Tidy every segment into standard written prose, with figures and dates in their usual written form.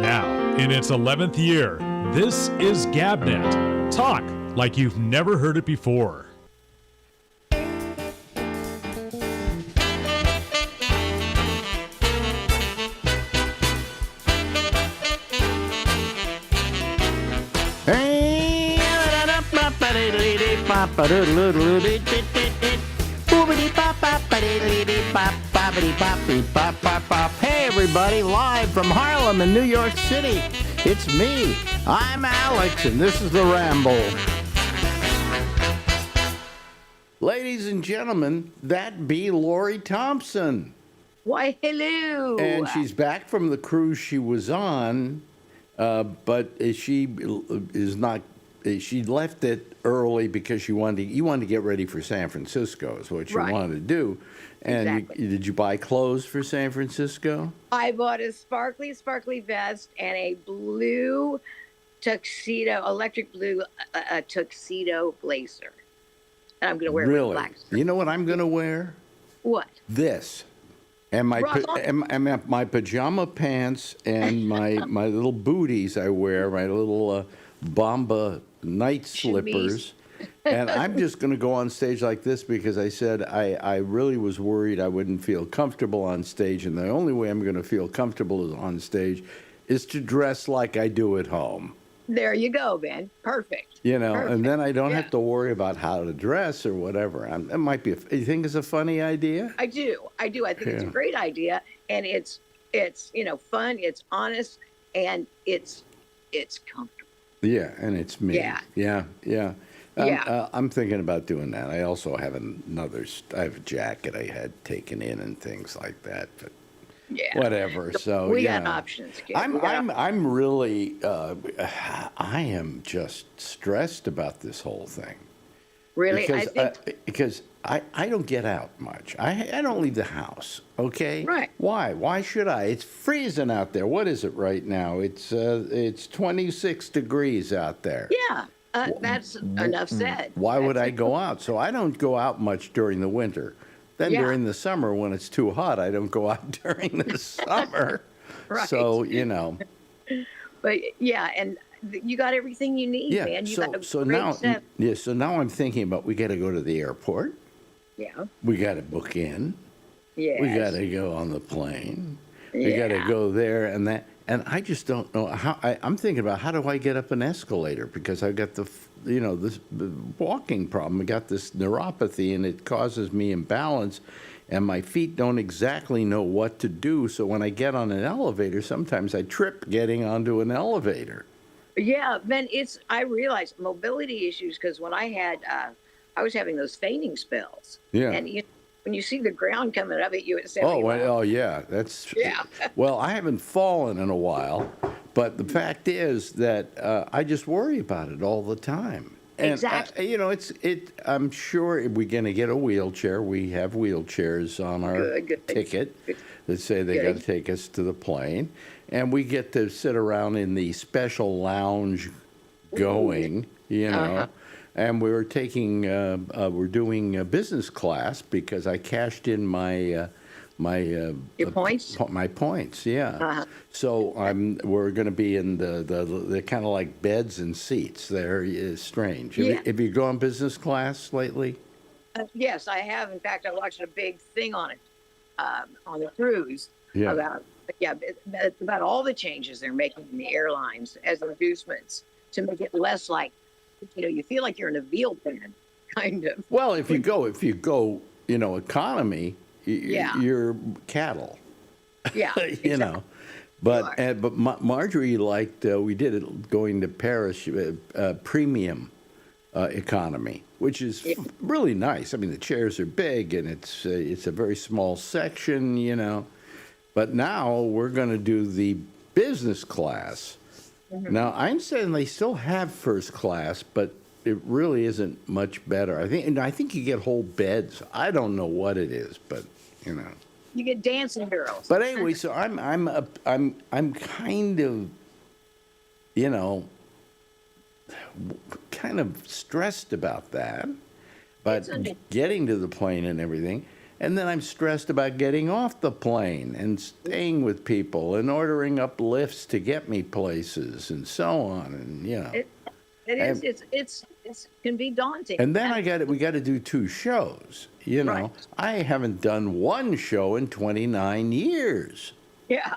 Now, in its 11th year, this is GabNet. Talk like you've never heard it before. Hey everybody, live from Harlem in New York City. It's me. I'm Alex, and this is the Ramble. Ladies and gentlemen, that be Lori Thompson. Why, hello. And she's back from the cruise she was on, but she is not. She left it early because you wanted to get ready for San Francisco is what you wanted to do. And Exactly. did you buy clothes for San Francisco? I bought a sparkly vest and a blue tuxedo, electric blue tuxedo blazer. And I'm going to wear it with black. You know what I'm going to wear? What? This. And my pajama pants and my little booties I wear, my little Bomba night slippers. And I'm just going to go on stage like this because I said I really was worried I wouldn't feel comfortable on stage. And the only way I'm going to feel comfortable on stage is to dress like I do at home. There you go, Ben. Perfect. You know, Perfect. And then I don't have to worry about how to dress or whatever. It might be. You think it's a funny idea? I do. I think it's a great idea. And it's fun, it's honest, and it's comfortable. Yeah, and it's me. Yeah. I'm thinking about doing that. I also have I have a jacket I had taken in and things like that, but whatever. So we got options. Kid. I'm really I am just stressed about this whole thing. Really, because I don't get out much. I don't leave the house. Okay. Right. Why? Why should I? It's freezing out there. What is it right now? It's 26 degrees out there. Yeah. That's enough said. Why would I go out? So I don't go out much during the winter. Then during the summer, when it's too hot, I don't go out during the summer. Right. So, But and you got everything you need, man. You got a great set. So now I'm thinking about we got to go to the airport. Yeah. We got to book in. Yeah. We got to go on the plane. We got to go there and that. And I just don't know how. I'm thinking about how do I get up an escalator because I've got this walking problem. I got this neuropathy and it causes me imbalance, and my feet don't exactly know what to do. So when I get on an elevator, sometimes I trip getting onto an elevator. Yeah, man. I realized mobility issues because when I was having those fainting spells. Yeah. And when you see the ground coming up at you at 70 miles. Oh, yeah. Well, I haven't fallen in a while, but the fact is that I just worry about it all the time. And, exactly. I'm sure we're going to get a wheelchair. We have wheelchairs on our ticket that say they got to take us to the plane. And we get to sit around in the special lounge going, And we're doing business class because I cashed in my your points. My points, yeah. So we're going to be in the kind of like beds and seats. There is strange. Have you gone business class lately? Yes, I have. In fact, I watched a big thing on it on the cruise about all the changes they're making in the airlines as inducements to make it less like. You feel like you're in a veal pen, kind of. Well, if you go, economy, you're cattle. Yeah, exactly. But Marjorie liked. We did it going to Paris, premium economy, which is really nice. I mean, the chairs are big and it's a very small section, But now we're going to do the business class. Mm-hmm. Now, I understand they still have first class, but it really isn't much better. I think you get whole beds. I don't know what it is, but you get dancing girls. But anyway, so I'm kind of, kind of stressed about that, but getting to the plane and everything. And then I'm stressed about getting off the plane and staying with people and ordering up lifts to get me places and so on. And, It is. It's can be daunting. And then we got to do 2 shows. Right. I haven't done 1 show in 29 years. Yeah.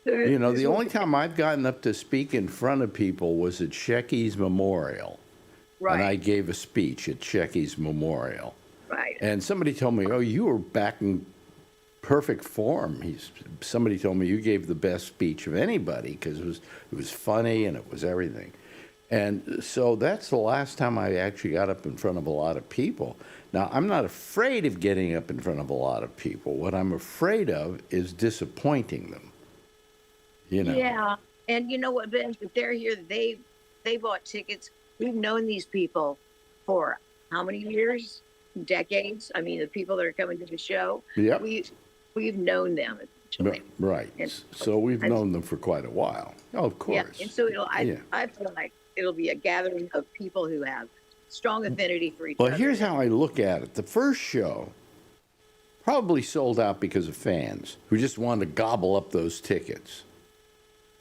The only time I've gotten up to speak in front of people was at Shecky's Memorial. Right. And I gave a speech at Shecky's Memorial. Right. And somebody told me, "Oh, you were back in perfect form." Somebody told me you gave the best speech of anybody because it was funny and it was everything. And so that's the last time I actually got up in front of a lot of people. Now, I'm not afraid of getting up in front of a lot of people. What I'm afraid of is disappointing them. Yeah. And you know what, Ben? If they're here, they bought tickets. We've known these people for how many years? Decades. I mean, the people that are coming to the show. Yep. We've known them. Right. And so we've known them for quite a while. Oh, of course. Yeah. And so I feel like it'll be a gathering of people who have strong affinity for each other. Well, here's how I look at it. The first show probably sold out because of fans who just wanted to gobble up those tickets.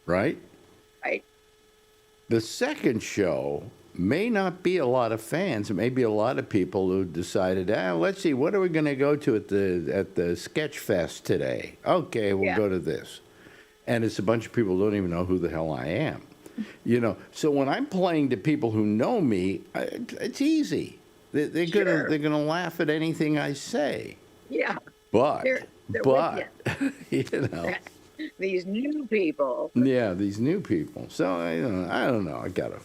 Right? Right. The second show may not be a lot of fans. It may be a lot of people who decided, let's see, what are we going to go to at the Sketch Fest today? Okay, we'll go to this. And it's a bunch of people who don't even know who the hell I am. So when I'm playing to people who know me, it's easy. They're gonna laugh at anything I say. Yeah. But they're these new people. Yeah, these new people. So I don't know. I gotta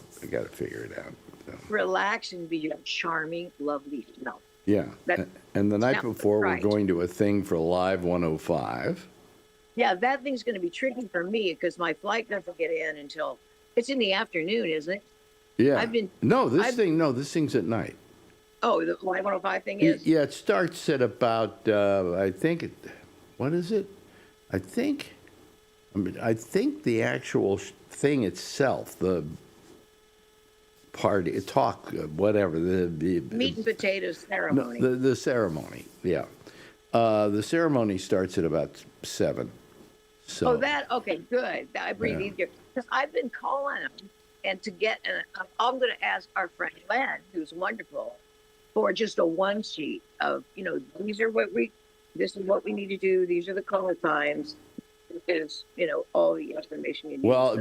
figure it out. So. Relax and be your charming, lovely self. Yeah. And the night before, we're going to a thing for Live 105. Yeah, that thing's going to be tricky for me because my flight doesn't get in until it's in the afternoon, isn't it? Yeah. This thing's at night. Oh, the Live 105 thing is? Yeah, it starts at about, what is it? I think the actual thing itself, the party, talk, whatever. The meat and potatoes ceremony. No, the ceremony, yeah. The ceremony starts at about 7. So. Okay, good. I breathe easier. Because I've been calling them, and I'm going to ask our friend Len, who's wonderful, for just a 1 sheet of, this is what we need to do. These are the call times. Is all the information you need. Well,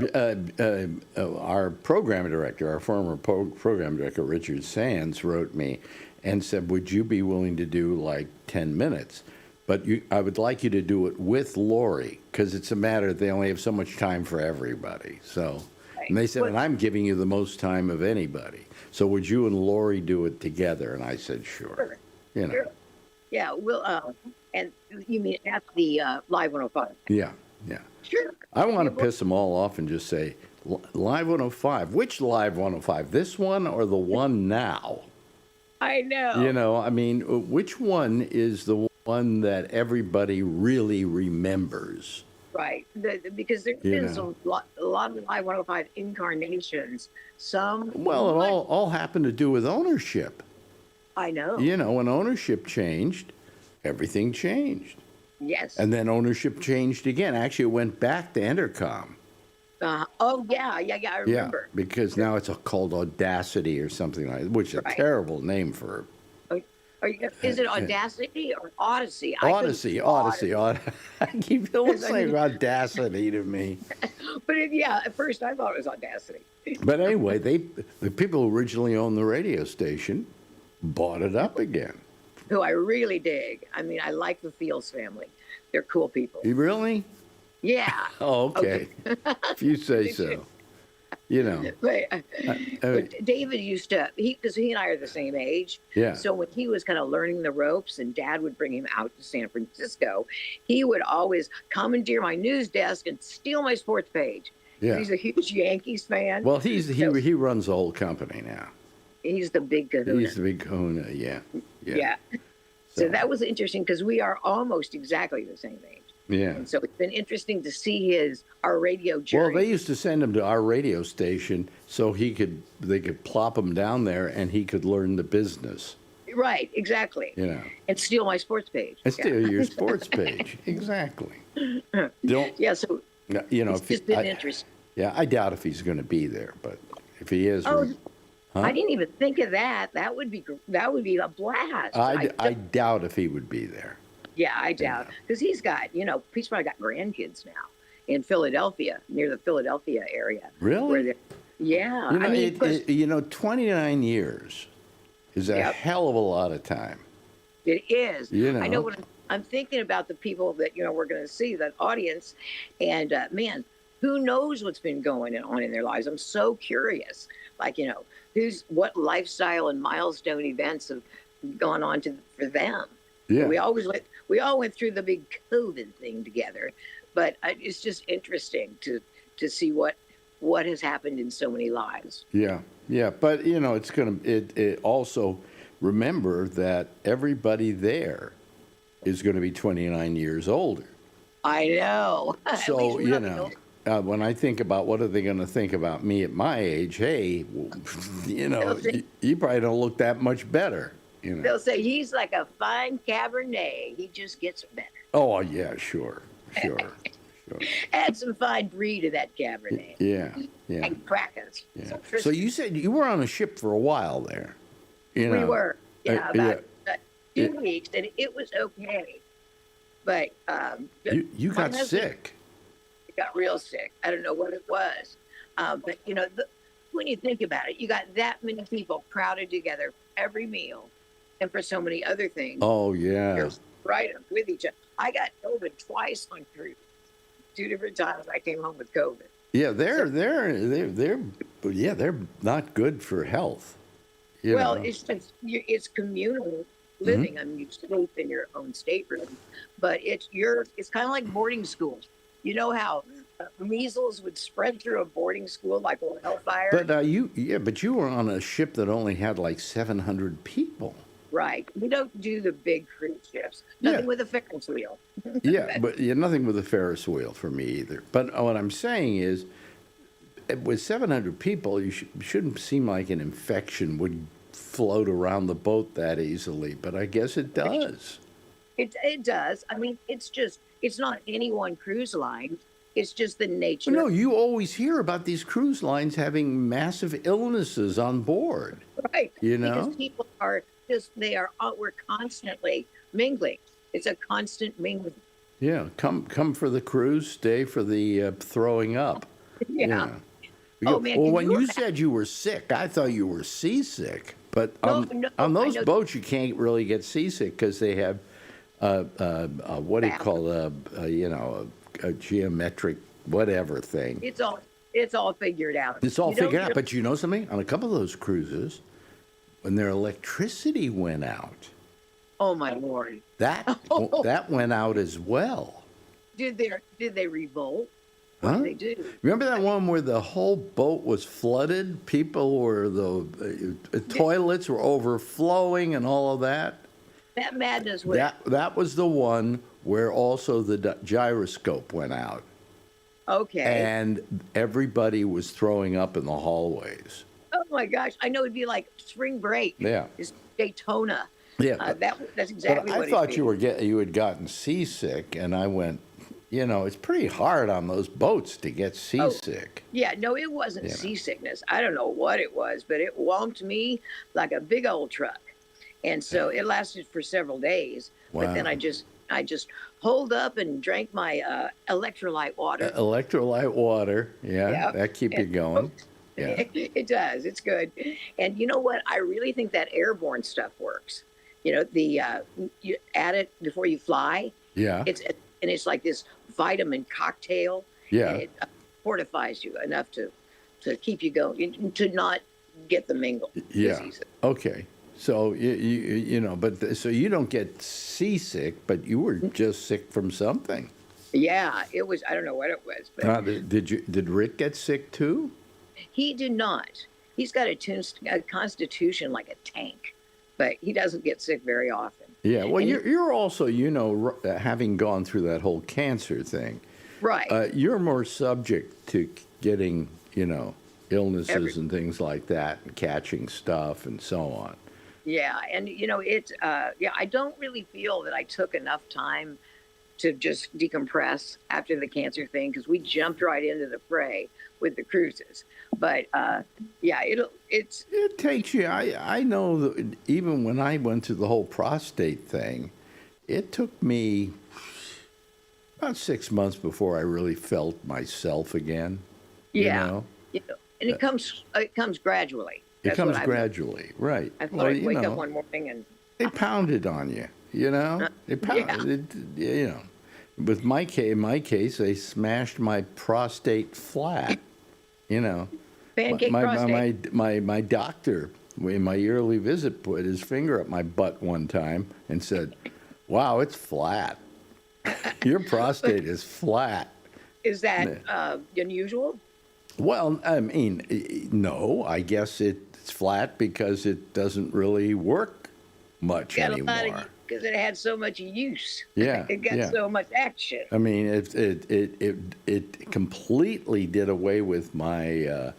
our program director, our former program director, Richard Sands, wrote me and said, "Would you be willing to do like 10 minutes? But I would like you to do it with Lori because it's a matter they only have so much time for everybody." So, right. And they said, "And I'm giving you the most time of anybody. So would you and Lori do it together?" And I said, "Sure." Sure. Yeah, we'll. And you mean at the Live 105? Yeah. Sure. I want to piss them all off and just say, Live 105. Which Live 105? This one or the one now? I know. I mean, which one is the one that everybody really remembers? Right. Because there's been a lot of Live 105 incarnations. Well, it all happened to do with ownership. I know. When ownership changed, everything changed. Yes. And then ownership changed again. Actually, it went back to Entercom. Oh, yeah, I remember. Yeah, because now it's called Audacity or something like that, which is a terrible name for... Is it Audacity or Odyssey? Odyssey. I keep saying Audacity to me. But at first I thought it was Audacity. But anyway, the people who originally owned the radio station bought it up again. Who I really dig. I mean, I like the Fields family. They're cool people. You really? Yeah. Oh, okay. If you say so. But David used to, because he and I are the same age. Yeah. So when he was kind of learning the ropes and Dad would bring him out to San Francisco, he would always commandeer my news desk and steal my sports page. Yeah. He's a huge Yankees fan. Well, he runs the whole company now. He's the big kahuna. He's the big kahuna, yeah. So that was interesting because we are almost exactly the same age. Yeah. And so it's been interesting to see our radio journey. Well, they used to send him to our radio station so they could plop him down there and he could learn the business. Right, exactly. You know, And steal my sports page. and still your sports page. Exactly. Don't, Yeah, so you know, it's if just been interesting. yeah, I doubt if he's going to be there, but if he is, Oh, huh? I didn't even think of that. That would be a blast. I doubt if he would be there. Yeah, I doubt because he's got he's probably got grandkids now in Philadelphia, near the Philadelphia area. Really? Yeah, You know, I mean, 'cause 29 years is a Yep. hell of a lot of time. it is. You I know know. when I'm thinking about the people that we're going to see, that audience, and man, who knows what's been going on in their lives? I'm so curious. Like what lifestyle and milestone events have gone on for them. Yeah. We all went through the big COVID thing together, but it's just interesting to see what has happened in so many lives. Yeah, yeah, but it's it also remember that everybody there is going to be 29 years older. I know. At So least we're not the old- when I think about what are they going to think about me at my age, hey, you probably don't look that much better. They'll say he's like a fine Cabernet. He just gets better. Oh yeah, sure. Add some fine brie to that Cabernet. Yeah, yeah. And crackers. Yeah. So you said you were on a ship for a while there. You know. We were, about yeah. 2 weeks, and it was okay. But You my got husband sick. got real sick. I don't know what it was. But when you think about it, you got that many people crowded together for every meal, and for so many other things. Oh yeah. You're right up with each other. I got COVID twice on cruise. 2 different times I came home with COVID. Yeah, they're not good for health. You Well, know. it's communal living. I mean, you sleep in your own stateroom, but it's kind of like boarding school. You know how measles would spread through a boarding school like wildfire? But you were on a ship that only had like 700 people. Right. We don't do the big cruise ships. Nothing with a Ferris wheel. Yeah, but nothing with a Ferris wheel for me either. But what I'm saying is, with 700 people, you shouldn't seem like an infection would float around the boat that easily. But I guess it does. It does. I mean, it's not any one cruise line. It's just the nature. No, you always hear about these cruise lines having massive illnesses on board. Right. You know? Because people are we're constantly mingling. It's a constant mingling. Yeah, come for the cruise, stay for the throwing up. Yeah. Well, Man, when you said you were sick, I thought you were seasick. But No, on those I know. boats, you can't really get seasick because they have what do you call a geometric whatever thing. It's all figured out. It's all You don't figured out. get- But you know something? On a couple of those cruises, when their electricity went out, Oh my Lord! that went out as well. Did they revolt? What Huh? did they do? Remember that one where the whole boat was flooded? People were the toilets were overflowing and all of that. That madness was. That was the one where also the gyroscope went out, Okay. and everybody was throwing up in the hallways. Oh my gosh! I know it'd be like spring break. Yeah. It's Daytona. Yeah, That's exactly but I what thought it'd be. you had gotten seasick, and I went, it's pretty hard on those boats to get seasick. Yeah, no, it wasn't Yeah. seasickness. I don't know what it was, but it whomped me like a big old truck. And so it lasted for several days. But then Wow. I just holed up and drank my electrolyte water. Electrolyte water, yeah, Yep. that keep you going. Yeah. It does. It's good. And you know what? I really think that airborne stuff works. You add it before you fly. Yeah. It's like this vitamin cocktail. Yeah. And it fortifies you enough to keep you going, to not get the mingle Yeah. disease. Okay. So so you don't get seasick, but you were just sick from something. Yeah, it was. I don't know what it was, but Did Rick get sick too? he did not. He's got a constitution like a tank, but he doesn't get sick very often. Yeah. Well, And you're also having gone through that whole cancer thing. right. You're more subject to getting illnesses Every- and things like that, and catching stuff and so on. Yeah, and yeah, I don't really feel that I took enough time to just decompress after the cancer thing because we jumped right into the fray with the cruises. But yeah, it's It takes you. I know that even when I went through the whole prostate thing, it took me about 6 months before I really felt myself again. You yeah, know, and it comes gradually. it That's what comes gradually, right? I thought Well, I'd you wake up know, one morning and they pounded on you. You know, they yeah, pounded. You know, with in my case, they smashed my prostate flat. You know, pancake prostate. my doctor in my yearly visit put his finger up my butt one time and said, "Wow, it's flat. Your prostate is flat." Is that unusual? Well, I mean, no, I guess it's flat because it doesn't really work much Got a lot anymore. of because it had so much use. Yeah, It got yeah. so much action. I mean, it completely did away with my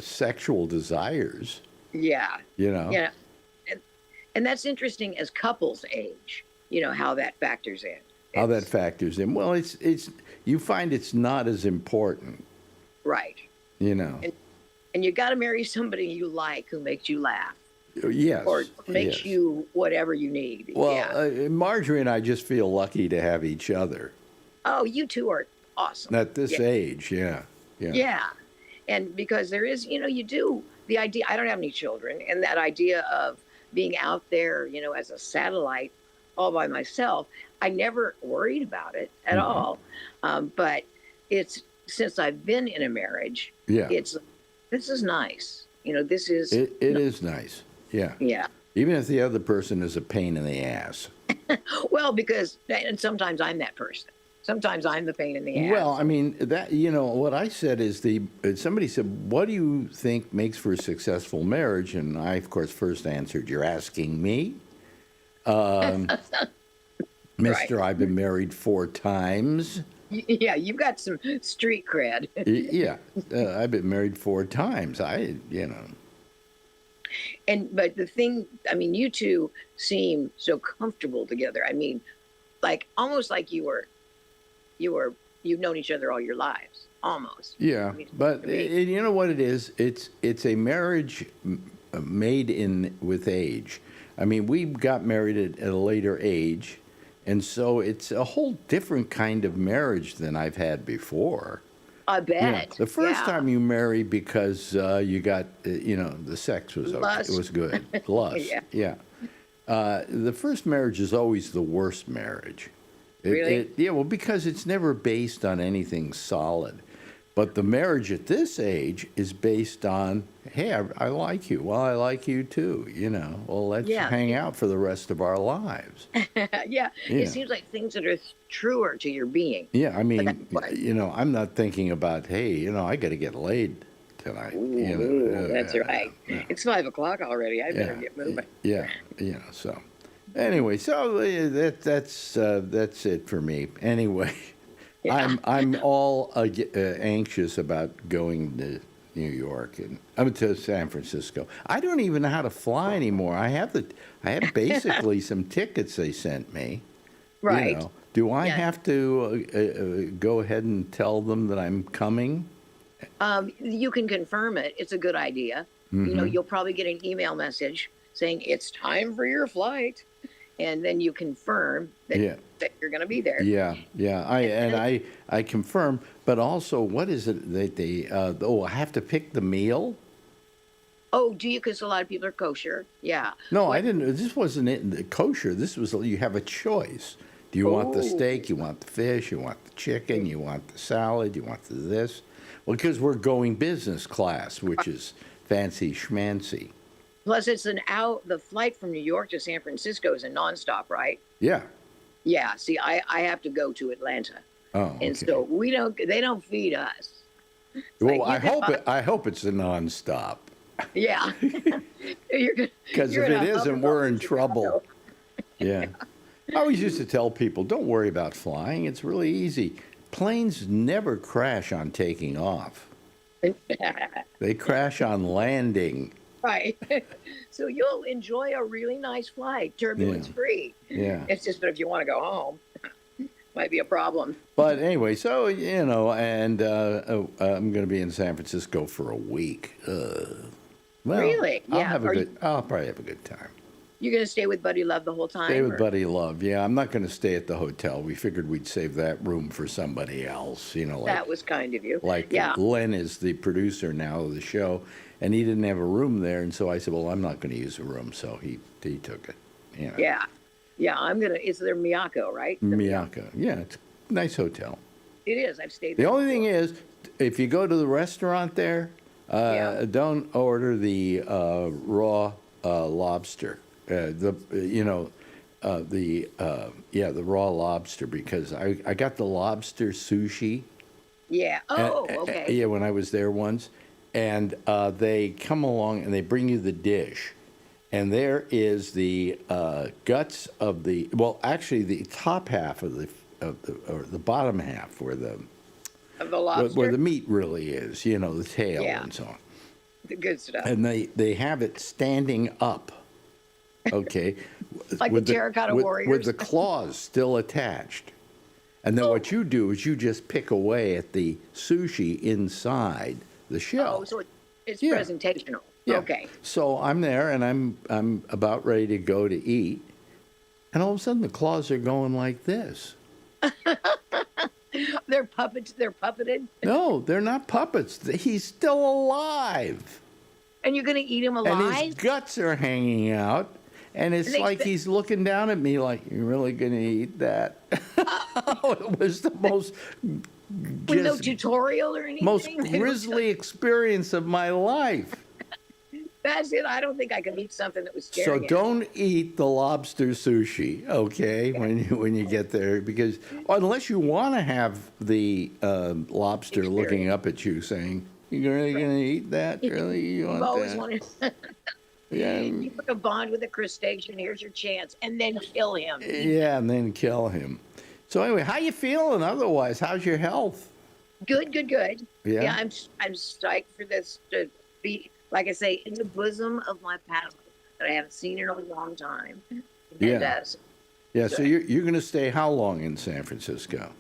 sexual desires. Yeah, You know. yeah, and that's interesting as couples age. How that factors in. How that It's factors in. Well, it's you find it's not as important, right, you know. and you got to marry somebody you like who makes you laugh Yes. or makes Yes. you whatever you need. Well, Yeah. Marjorie and I just feel lucky to have each other Oh, you two are awesome. at this Yeah. age. Yeah. Yeah. Yeah. And because there is, you do the idea, I don't have any children, and that idea of being out there, as a satellite all by myself, I never worried about it at Mhm. all. But it's since I've been in a marriage, Yeah. this is nice. This is, It is nice. Yeah. yeah. Even if the other person is a pain in the ass. Well, because, and sometimes I'm that person. Sometimes I'm the pain in the ass. Well, I mean, what I said is somebody said, what do you think makes for a successful marriage? And I, of course, first answered, you're asking me? Mister, I've been married 4 times. Yeah, you've got some street cred. Yeah, I've been married 4 times. But the thing, I mean, you two seem so comfortable together. I mean, like almost like you've known each other all your lives, almost. Yeah, I mean, but to me. you know what it is? It's a marriage made in with age. I mean, we got married at a later age, and so it's a whole different kind of marriage than I've had before. I You know, bet. the first Yeah. time you marry because you got, the sex was okay, Lust. it was good, lust. Yeah. Yeah. The first marriage is always the worst marriage. Really? Yeah, well, because it's never based on anything solid. But the marriage at this age is based on, hey, I like you. Well, I like you too. Well, let's Yeah. hang out for the rest of our lives. Yeah. Yeah. It seems like things that are truer to your being. Yeah, I mean, that's why. I'm not thinking about, hey, I got to get laid tonight. Ooh, that's right. yeah. It's 5 o'clock already. I better Yeah, get moving. Yeah, so. Anyway, so that's it for me. Anyway, Yeah. I'm all anxious about going to New York and I'm to San Francisco. I don't even know how to fly anymore. I have basically some tickets they sent me. Right. Do I Yeah. have to go ahead and tell them that I'm coming? You can confirm it. It's a good idea. Mm-hmm. You'll probably get an email message saying it's time for your flight, and then you confirm that, Yeah. that you're going to be there. Yeah. I confirm, but also, what is it that I have to pick the meal? Oh, do you? Because a lot of people are kosher. Yeah. No, I didn't. This wasn't it kosher. This was, you have a choice. Do you want the Oh. steak? You want the fish? You want the chicken? You want the salad? You want the this? Well, because we're going business class, which is fancy schmancy. Plus, it's the flight from New York to San Francisco is a nonstop, right? Yeah. Yeah. See, I have to go to Atlanta, Oh, and okay. so they don't feed us. Well, like, I hope it's a nonstop. Yeah. Because if it isn't, we're in trouble. Yeah. I always used to tell people, don't worry about flying. It's really easy. Planes never crash on taking off. They crash on landing. Right. So you'll enjoy a really nice flight, turbulence free. Yeah. It's just that if you want to go home, might be a problem. But anyway, so, and I'm going to be in San Francisco for a week. Well, Really? Yeah. I'll probably have a good time. You're going to stay with Buddy Love the whole time? Stay with or- Buddy Love. Yeah, I'm not going to stay at the hotel. We figured we'd save that room for somebody else, like, That was kind of you. like Yeah. Len is the producer now of the show, and he didn't have a room there, and so I said, well, I'm not going to use a room, so he took it. Yeah. Yeah. It's their Miyako, right? Miyako. Yeah, it's a nice hotel. It is. I've stayed The there. only thing is, if you go to the restaurant there, Yeah. don't order the raw lobster. The raw lobster, because I got the lobster sushi. Yeah. Oh, okay. Yeah, when I was there once, and they come along and they bring you the dish, and there is the guts of actually the top half of or the bottom half where the Of the lobster. where the meat really is, the tail Yeah. and so on. The good stuff. And they have it standing up, okay, Like the terracotta warriors? with the claws still attached. And then what you do is you just pick away at the sushi inside the shell. Oh, so it's Yeah. presentational. Yeah. Okay. So I'm there and I'm about ready to go to eat, and all of a sudden the claws are going like this. They're puppets. They're puppeted. No, they're not puppets. He's still alive. And you're going to eat him And alive? his guts are hanging out. And it's They- like he's looking down at me like, you're really going to eat that? It was the most, With no just tutorial or anything? most They were grisly experience of my life. That's it. I don't think I could eat something that was So scary. don't eat the lobster sushi, okay, when you get there, because unless you want to have the lobster looking up at you saying, "You're really going to eat that? Really, you want You've always that?" wanted. Yeah, You put a bond with a crustacean. Here's your chance, and then kill him. yeah, and then kill him. So anyway, how you feeling? Otherwise, how's your health? Good, good, good. Yeah? I'm psyched for this to be, like I say, in the bosom of my past that I haven't seen in a long time. Yeah. And, Yeah. So you're going to stay how long in San Francisco?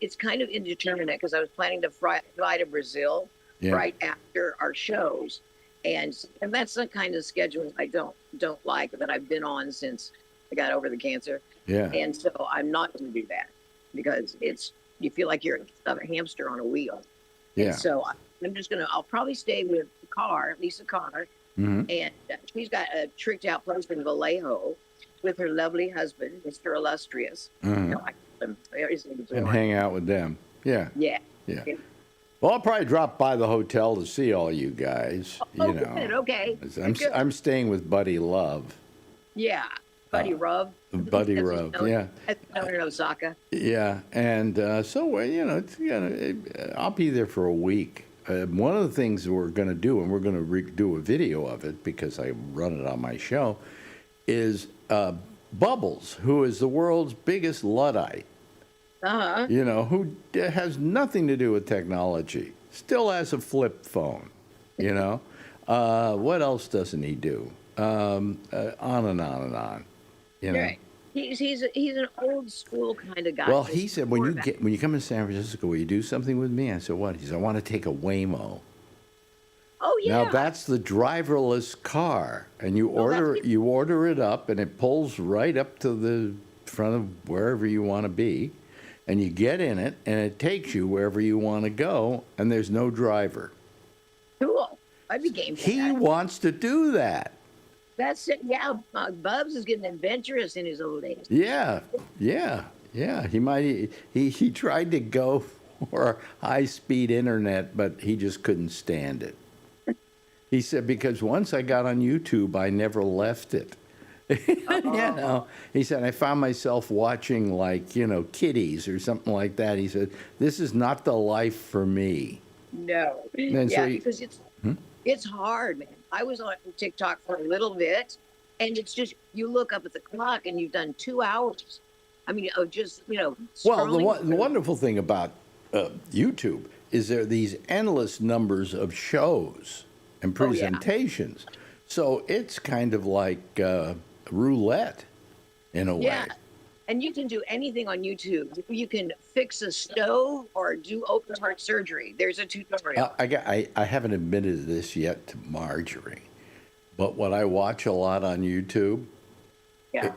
it's kind of indeterminate because I was planning to fly to Brazil Yeah. right after our shows, and that's the kind of schedule I don't like that I've been on since I got over the cancer, Yeah. and so I'm not going to do that because you feel like you're a hamster on a wheel. Yeah. And so I'll probably stay with the car, Lisa Connor, Hmm. and she's got a tricked out place in Vallejo with her lovely husband, Mr. Illustrious. Mhm. I call him, his name is And Warren. hang out with them. Yeah. Yeah. Yeah. Yeah. Well, I'll probably drop by the hotel to see all you guys. Oh, good. Okay. Good. I'm staying with Buddy Love. Yeah. Buddy Rub. Buddy That's Rub, known- yeah. that's known in Osaka. Yeah, and so I'll be there for a week. One of the things we're going to do, and we're going to do a video of it because I run it on my show, is Bubbles, who is the world's biggest Luddite. Uh-huh. Who has nothing to do with technology, still has a flip phone. What else doesn't he do? On and on and on. Right. He's an old school kind of guy. Well, Just he said when quarterback. you come to San Francisco, will you do something with me? I said, what? He said, I want to take a Waymo. Oh yeah. Now that's the driverless car, and you Oh, that's order good. you order it up, and it pulls right up to the front of wherever you want to be, and you get in it, and it takes you wherever you want to go, and there's no driver. Cool. I'd be game for He that. wants to do that. That's it. Yeah. Bubs is getting adventurous in his old age. Yeah. He tried to go for high-speed internet, but he just couldn't stand it. He said, because once I got on YouTube, I never left it. He said, I found myself watching kitties or something like that. He said, this is not the life for me. No. And so yeah, he- because it's hard, man. I was on TikTok for a little bit, and it's just you look up at the clock and you've done 2 hours. I mean, of just Well, scrolling the through. wonderful thing about YouTube is there are these endless numbers of shows. and Oh, yeah. presentations. So it's kind of like roulette in a way. Yeah. And you can do anything on YouTube. You can fix a stove or do open heart surgery. There's a tutorial. I haven't admitted this yet to Marjorie, but what I watch a lot on YouTube Yeah.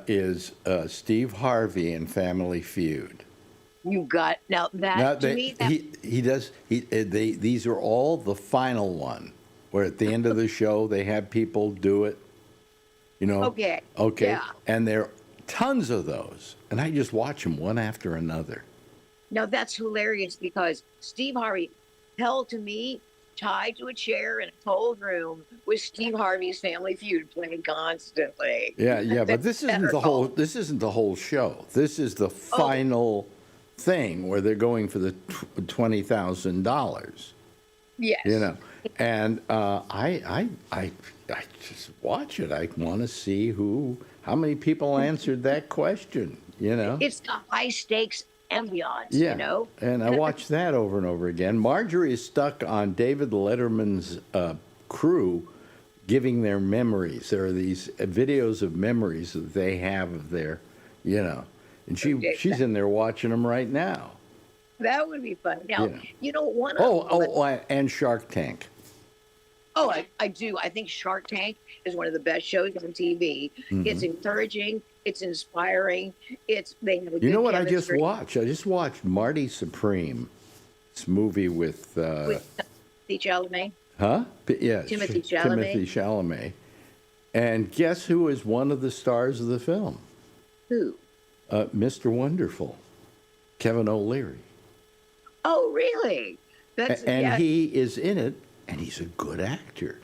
is Steve Harvey and Family Feud. You got now that Now, to me. That, these are all the final one, where at the end of the show they have people do it. You know. Okay. Okay. Yeah. And there are tons of those, and I just watch them one after another. now that's hilarious because Steve Harvey held to me tied to a chair in a cold room with Steve Harvey's Family Feud playing constantly. Yeah, yeah, but this isn't the hysterical. whole. This isn't the whole show. This is the final thing where they're going for the $20,000. Yes. You know, and I just watch it. I want to see how many people answered that question. You know, It's the high stakes ambiance, yeah, you know? and I watch that over and over again. Marjorie is stuck on David Letterman's crew giving their memories. There are these videos of memories that they have of their, you know, and she's in there watching them right now. That would be fun. Now, Yeah. you know, one of And Shark Tank. Oh, I do. I think Shark Tank is one of the best shows on TV. It's encouraging. It's inspiring. They have a You good know what I just chemistry watched? I just watched Marty Supreme, this movie with, with Timothy Chalamet. huh? Yeah, Timothy Timothy Chalamet. And guess who is one of the stars of the film? Who? Mr. Wonderful, Kevin O'Leary. Oh, really? That's And yeah, he is in it, and he's a good actor.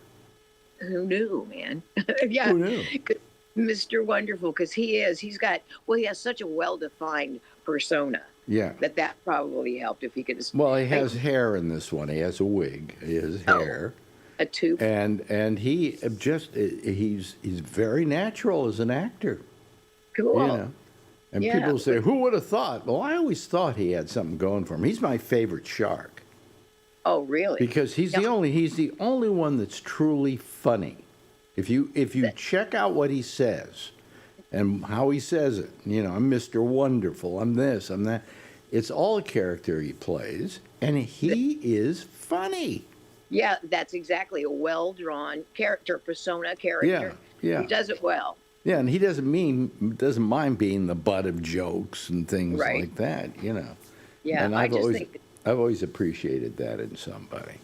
who knew, man? Yeah. Who knew? Mr. Wonderful, because he has such a well-defined persona Yeah. that probably helped if he could. Well, he has hair in this one. He has a wig. He has hair. A tube. And he he's very natural as an actor. Cool. You know. And Yeah, people say, who would have thought? Well, I always thought he had something going for him. He's my favorite shark Oh, really? because he's the only one that's truly funny. If you check out what he says and how he says it, you know, I'm Mr. Wonderful, I'm this, I'm that. It's all a character he plays, and he is funny. Yeah, that's exactly a well-drawn persona character. Yeah. He does it well. Yeah, and he doesn't mind being the butt of jokes and things Right. like that, you know. Yeah, And I just think I've always appreciated that in somebody.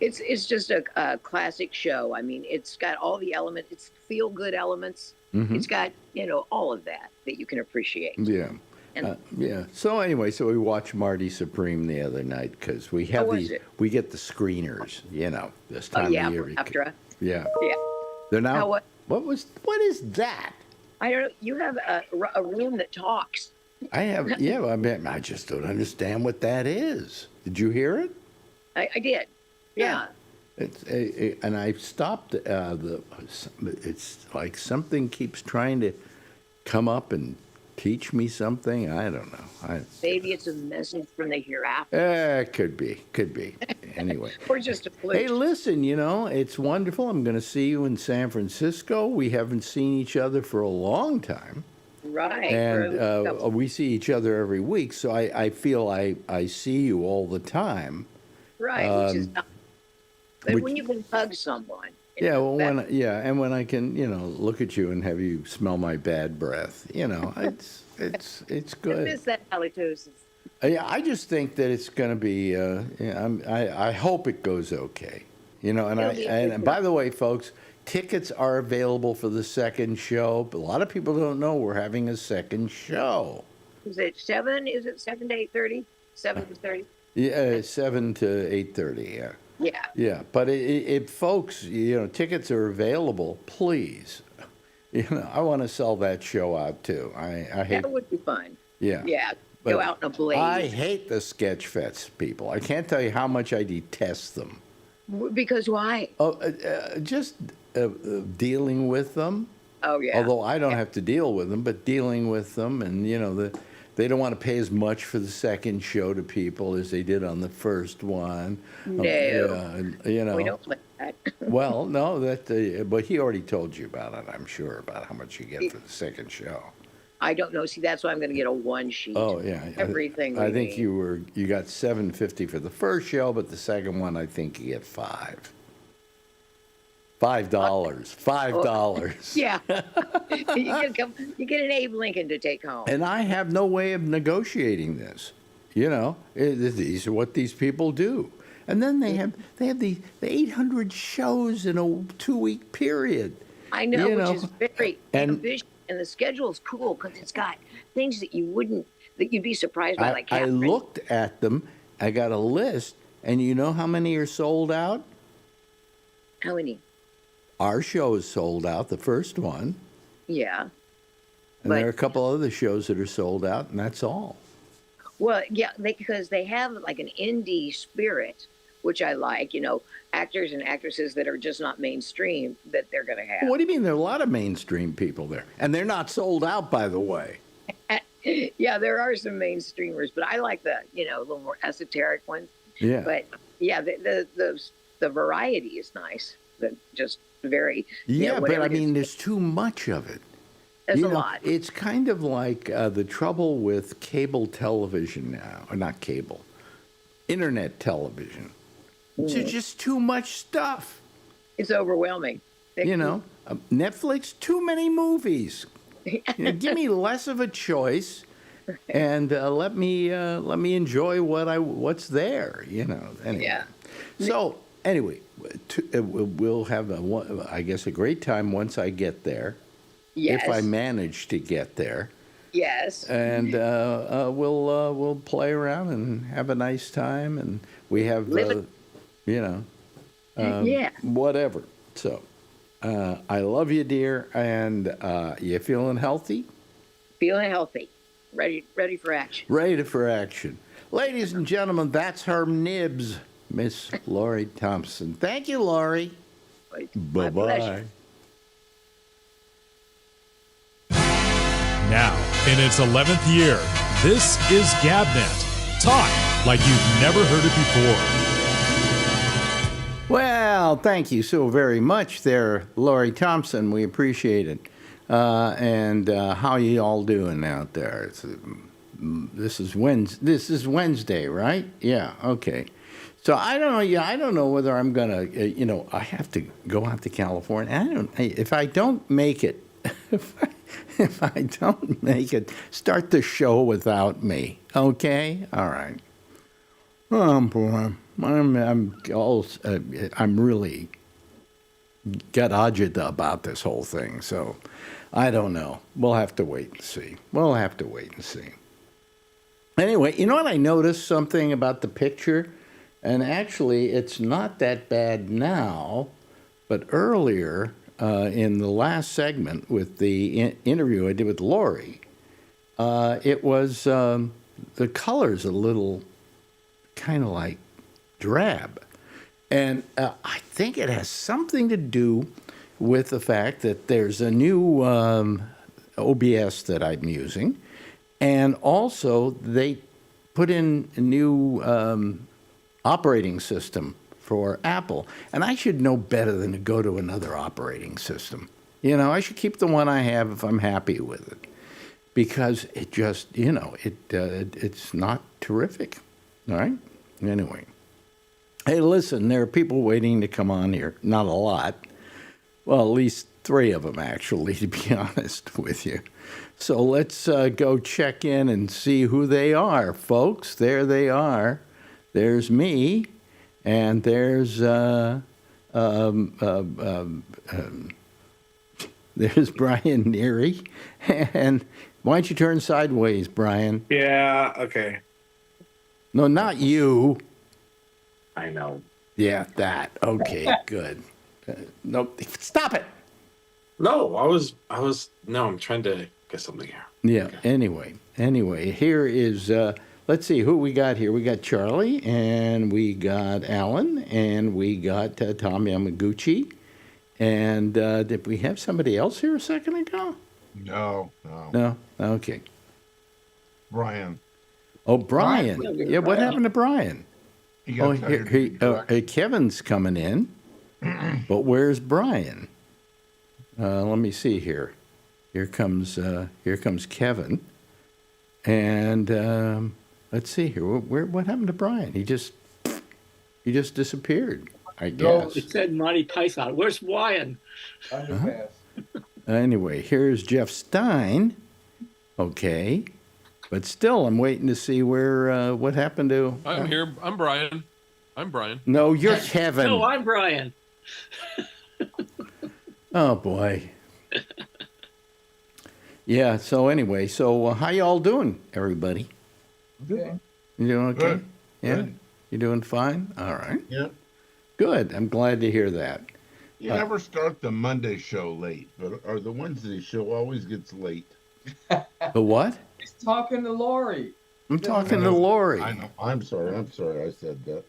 it's just a classic show. I mean, it's got all the elements. It's feel-good elements. Mm-hmm. It's got all of that you can appreciate. Yeah. And Yeah. So anyway, we watched Marty Supreme the other night because we have was it? we get the screeners, you know, this time yeah, of year. after Yeah. yeah. They're now. How, What is that? I don't know. You have a room that talks. I have. Yeah. I mean, I just don't understand what that is. Did you hear it? I did. Yeah. And I stopped. It's like something keeps trying to come up and teach me something. I don't know. Maybe it's a message from the hereafter. Could be. Anyway. Or just a fluke. Hey, listen, you know, it's wonderful. I'm going to see you in San Francisco. We haven't seen each other for a long time. Right. And we see each other every week, so I feel I see you all the time. right. Which is not, but when you can hug someone. Yeah, well, that- and when I can, you know, look at you and have you smell my bad breath, you know, it's I good. miss that halitosis. Yeah, I just think that it's going to be. I hope it goes okay. You know, and It'll be a and good by the way, folks, tickets are available for the second show. But a lot of people don't know we're having a second show. Is it 7? Is it 7 to 8:30? 7 to 30? Yeah, 7 to 8:30. Yeah. Yeah. Yeah, but folks, you know, tickets are available. Please, you know, I want to sell that show out too. I hate. That would be fun. Yeah. Yeah. But Go out in a blaze. I hate the sketch fest people. I can't tell you how much I detest them. Because why? Oh, just dealing with them. Oh, yeah. Although I don't have to deal with them, but dealing with them, and you know, they don't want to pay as much for the second show to people as they did on the first one. No. You know. We don't like that. Well, no, but he already told you about it, I'm sure, about how much you get for the second show. I don't know. See, that's why I'm going to get a one sheet. Oh, yeah. Everything. I think you got $7.50 for the first show, but the second one, I think you get $5. $5. Yeah. You get an Abe Lincoln to take home. And I have no way of negotiating this. These are what these people do. And then they have the 800 shows in a 2-week period. I know, which is very and ambitious. And the schedule is cool because it's got things that you'd be surprised by, like I Catherine. looked at them. I got a list, and you know how many are sold out? How many? Our show is sold out, the first one. Yeah. And there are a couple other shows that are sold out, and that's all. Well, yeah, because they have like an indie spirit, which I like, actors and actresses that are just not mainstream that they're going to have. What do you mean? There are a lot of mainstream people there. And they're not sold out, by the way. Yeah, there are some mainstreamers, but I like the, a little more esoteric ones. Yeah. But yeah, the variety is nice. Just very. Yeah, but I mean, there's too much of it. There's a lot. It's kind of like the trouble with cable television now, or not cable, internet television. There's just too much stuff. It's overwhelming. Netflix, too many movies. Give me less of a choice, and let me enjoy what's there. Anyway. Yeah. So anyway, we'll have I guess a great time once I get there. Yes. If I manage to get there. Yes. And we'll play around and have a nice time, and we have whatever. So I love you, dear, and you feeling healthy? Feeling healthy. Ready for action. Ready for action. Ladies and gentlemen, that's her nibs, Miss Laurie Thompson. Thank you, Laurie. My pleasure. Now, in its 11th year, this is GabNet. Talk like you've never heard it before. Well, thank you so very much there, Laurie Thompson. We appreciate it. And how you all doing out there? This is Wednesday, right? Yeah, okay. So I don't know. Yeah, I don't know whether I'm gonna. I have to go out to California. If I don't make it. If I don't make it, start the show without me. Okay? All right. Oh boy, I'm really got agita about this whole thing. So I don't know. We'll have to wait and see. Anyway, you know what? I noticed something about the picture, and actually, it's not that bad now, but earlier. In the last segment with the interview I did with Laurie, it was the color's a little kind of like drab. And I think it has something to do with the fact that there's a new OBS that I'm using. And also they put in a new operating system for Apple. And I should know better than to go to another operating system. I should keep the one I have if I'm happy with it. Because it just, it's not terrific. All right? Anyway. Hey, listen, there are people waiting to come on here. Not a lot. Well, at least 3 of them, actually, to be honest with you. So let's go check in and see who they are, folks. There they are. There's me. And there's there's Brian Neary. And why don't you turn sideways, Brian? Yeah, okay. No, not you. I know. Yeah, that. Okay, good. No, stop it. No, I'm trying to get something here. Yeah, Okay. Anyway, here is, let's see who we got here. We got Charlie, and we got Alan, and we got Tom Yamaguchi. And did we have somebody else here a second ago? No. No? Okay. Brian. Oh, Brian. Brian. Yeah, what happened to Brian? He got tired of being Kevin's coming in. But where's Brian? Let me see here. Here comes Kevin, and let's see here. What happened to Brian? He just disappeared, I guess. It said Monty Python. Where's Brian? Underpass. Anyway, here's Jeff Stein. Okay, but still, I'm waiting to see where what happened to. I'm here. I'm Brian. I'm Brian. No, you're Kevin. No, I'm Brian. Oh boy. Yeah. So anyway, how y'all doing, everybody? Okay. You doing okay? Good. Yeah. Good. You doing fine? All right. Yeah. Good. I'm glad to hear that. You never start the Monday show late, or the Wednesday show always gets late. The what? He's talking to Lori. I'm talking to Lori. I know. I'm sorry. I said that.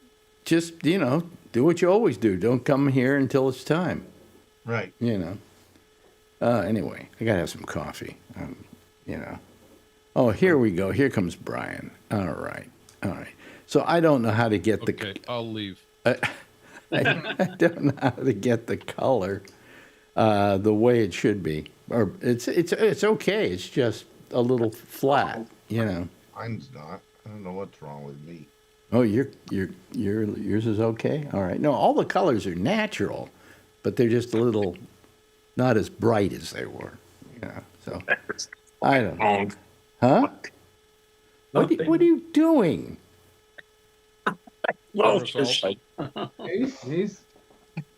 Just do what you always do. Don't come here until it's time. Right. Anyway, I gotta have some coffee. Oh, here we go. Here comes Brian. All right. So I don't know how to get the. Okay, I'll leave. I don't know how to get the color the way it should be, or it's okay. It's just a little flat. Mine's not. I don't know what's wrong with me. Oh, yours is okay. All right. No, all the colors are natural, but they're just a little not as bright as they were. So I don't know. Huh? What are you doing? Well, He's He's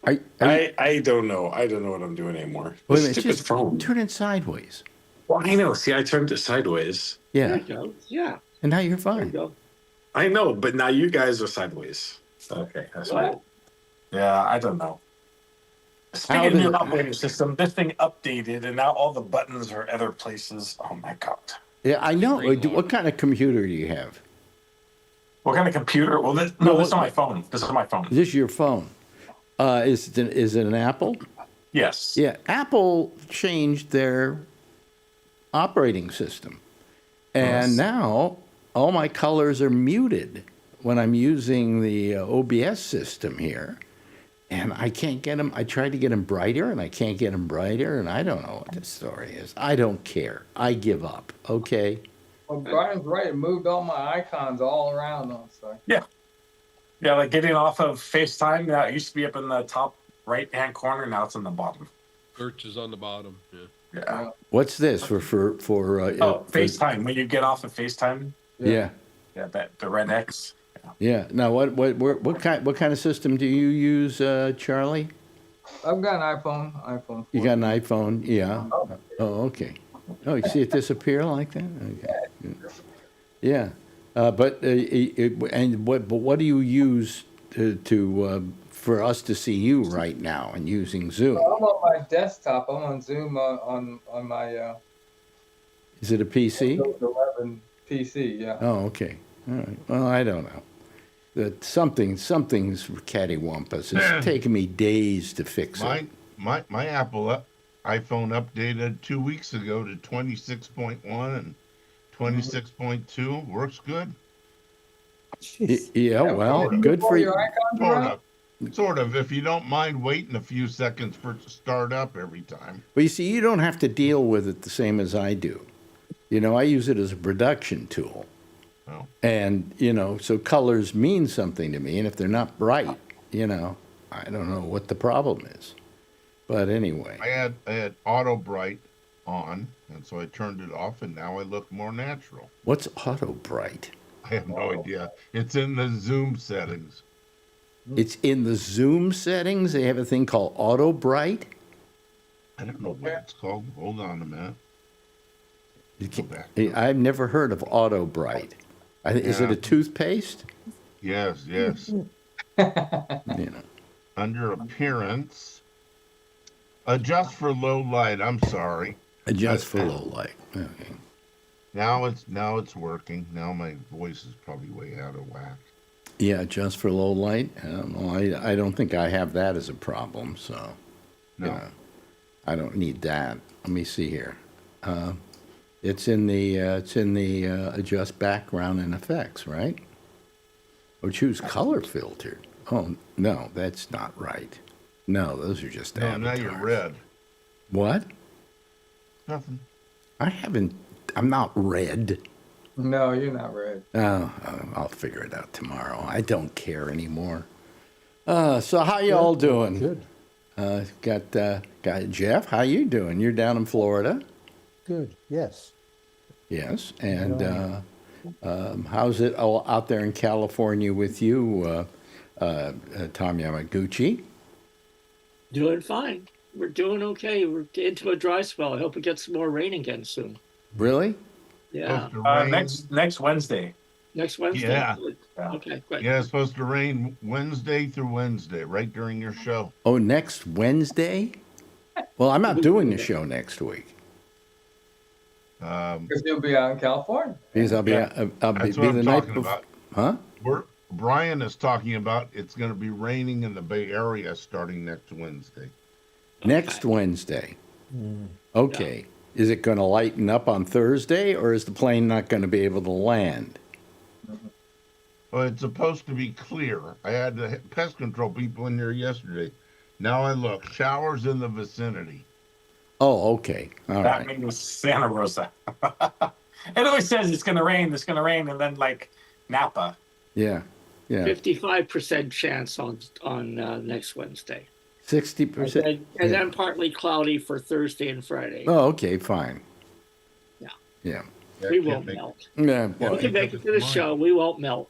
I don't know. I don't know what I'm doing anymore. Wait a This minute, stupid just phone. turn it sideways. Well, I know. See, I turned it sideways. There Yeah, you go. Yeah, and now you're there you fine. go. I know, but now you guys are sideways. Okay, that's right. What? Yeah, I don't know. How Speaking of did new it- operating system, this thing updated, and now all the buttons are other places. Oh my god! Yeah, I know. Screen What lock. kind of computer do you have? What kind of computer? Well, this No, is what- my phone. This is my phone. Is this your phone? Is it an Apple? Yes. Yeah, Apple changed their operating system, and Yes. now all my colors are muted when I'm using the OBS system here, and I can't get them. I tried to get them brighter, and I can't get them brighter, and I don't know what the story is. I don't care. I give up. Okay. well, Brian's right. It moved all my icons all around on so. Yeah, like getting off of FaceTime. Now it used to be up in the top right-hand corner. Now it's in the bottom. Search is on the bottom. Yeah. Yeah. What's this for? Oh, FaceTime. When you get off of FaceTime, Yeah. yeah, the red X. Yeah. Now, what kind of system do you use, Charlie? I've got an iPhone. You got an iPhone? Yeah. Oh, okay. Oh, you see it disappear like that? Okay. Yeah. But what do you use to for us to see you right now and using Zoom? I'm on my desktop. I'm on Zoom on my Is it a PC? Windows 11 PC. Yeah. Oh, okay. All right. Well, I don't know. That something's cattywampus. It's taken me days to fix it. My Apple iPhone updated 2 weeks ago to 26.1 and 26.2. Works good. Yeah, well, good for All you. your icons Sort around? of. Sort of. If you don't mind waiting a few seconds for it to start up every time. But you see, you don't have to deal with it the same as I do. I use it as a production tool. Oh. And, so colors mean something to me. And if they're not bright, I don't know what the problem is. But anyway. I had auto bright on, and so I turned it off, and now I look more natural. What's auto bright? I have no idea. It's in the Zoom settings. It's in the Zoom settings. They have a thing called auto bright. I don't know what it's called. Hold on a minute. Go back. I've never heard of auto bright. Is it Yeah. a toothpaste? Yes. Under appearance, adjust for low light. I'm sorry. Adjust for low light. Okay. Now it's working. Now my voice is probably way out of whack. Yeah, just for low light. I don't think I have that as a problem. So, No. I don't need that. Let me see here. It's in the adjust background and effects, right? Or choose color filter. Oh no, that's not right. No, those are just No, avatars. now you're red. What? Nothing. I'm not red. No, you're not red. Oh, I'll figure it out tomorrow. I don't care anymore. So how you all doing? Good. Got Jeff. How you doing? You're down in Florida. Good. Yes. Yes. And how's it all out there in California with you, Tom Yamaguchi? Doing fine. We're doing okay. We're into a dry spell. I hope it gets some more rain again soon. Really? Yeah. Supposed to rain. Next Wednesday. Next Wednesday? Yeah. Okay, great. Yeah, it's supposed to rain Wednesday through Wednesday, right during your show. Oh, next Wednesday? Well, I'm not doing the show next week Because you'll be out in California. because I'll be Yeah. I'll be That's what I'm the night talking before. about. Huh? Brian is talking about it's going to be raining in the Bay Area starting next Wednesday. Next Wednesday. Okay. Is it going to lighten up on Thursday, or is the plane not going to be able to land? Well, it's supposed to be clear. I had the pest control people in there yesterday. Now I look, showers in the vicinity. Oh, okay. All That right. means Santa Rosa. It always says it's gonna rain, and then like Napa. Yeah. Yeah. 55% chance on next Wednesday. 60%. And then partly cloudy for Thursday and Friday. Oh, okay. Fine. Yeah. Yeah. We won't melt. Yeah. We Well, can make it to the show. We won't melt.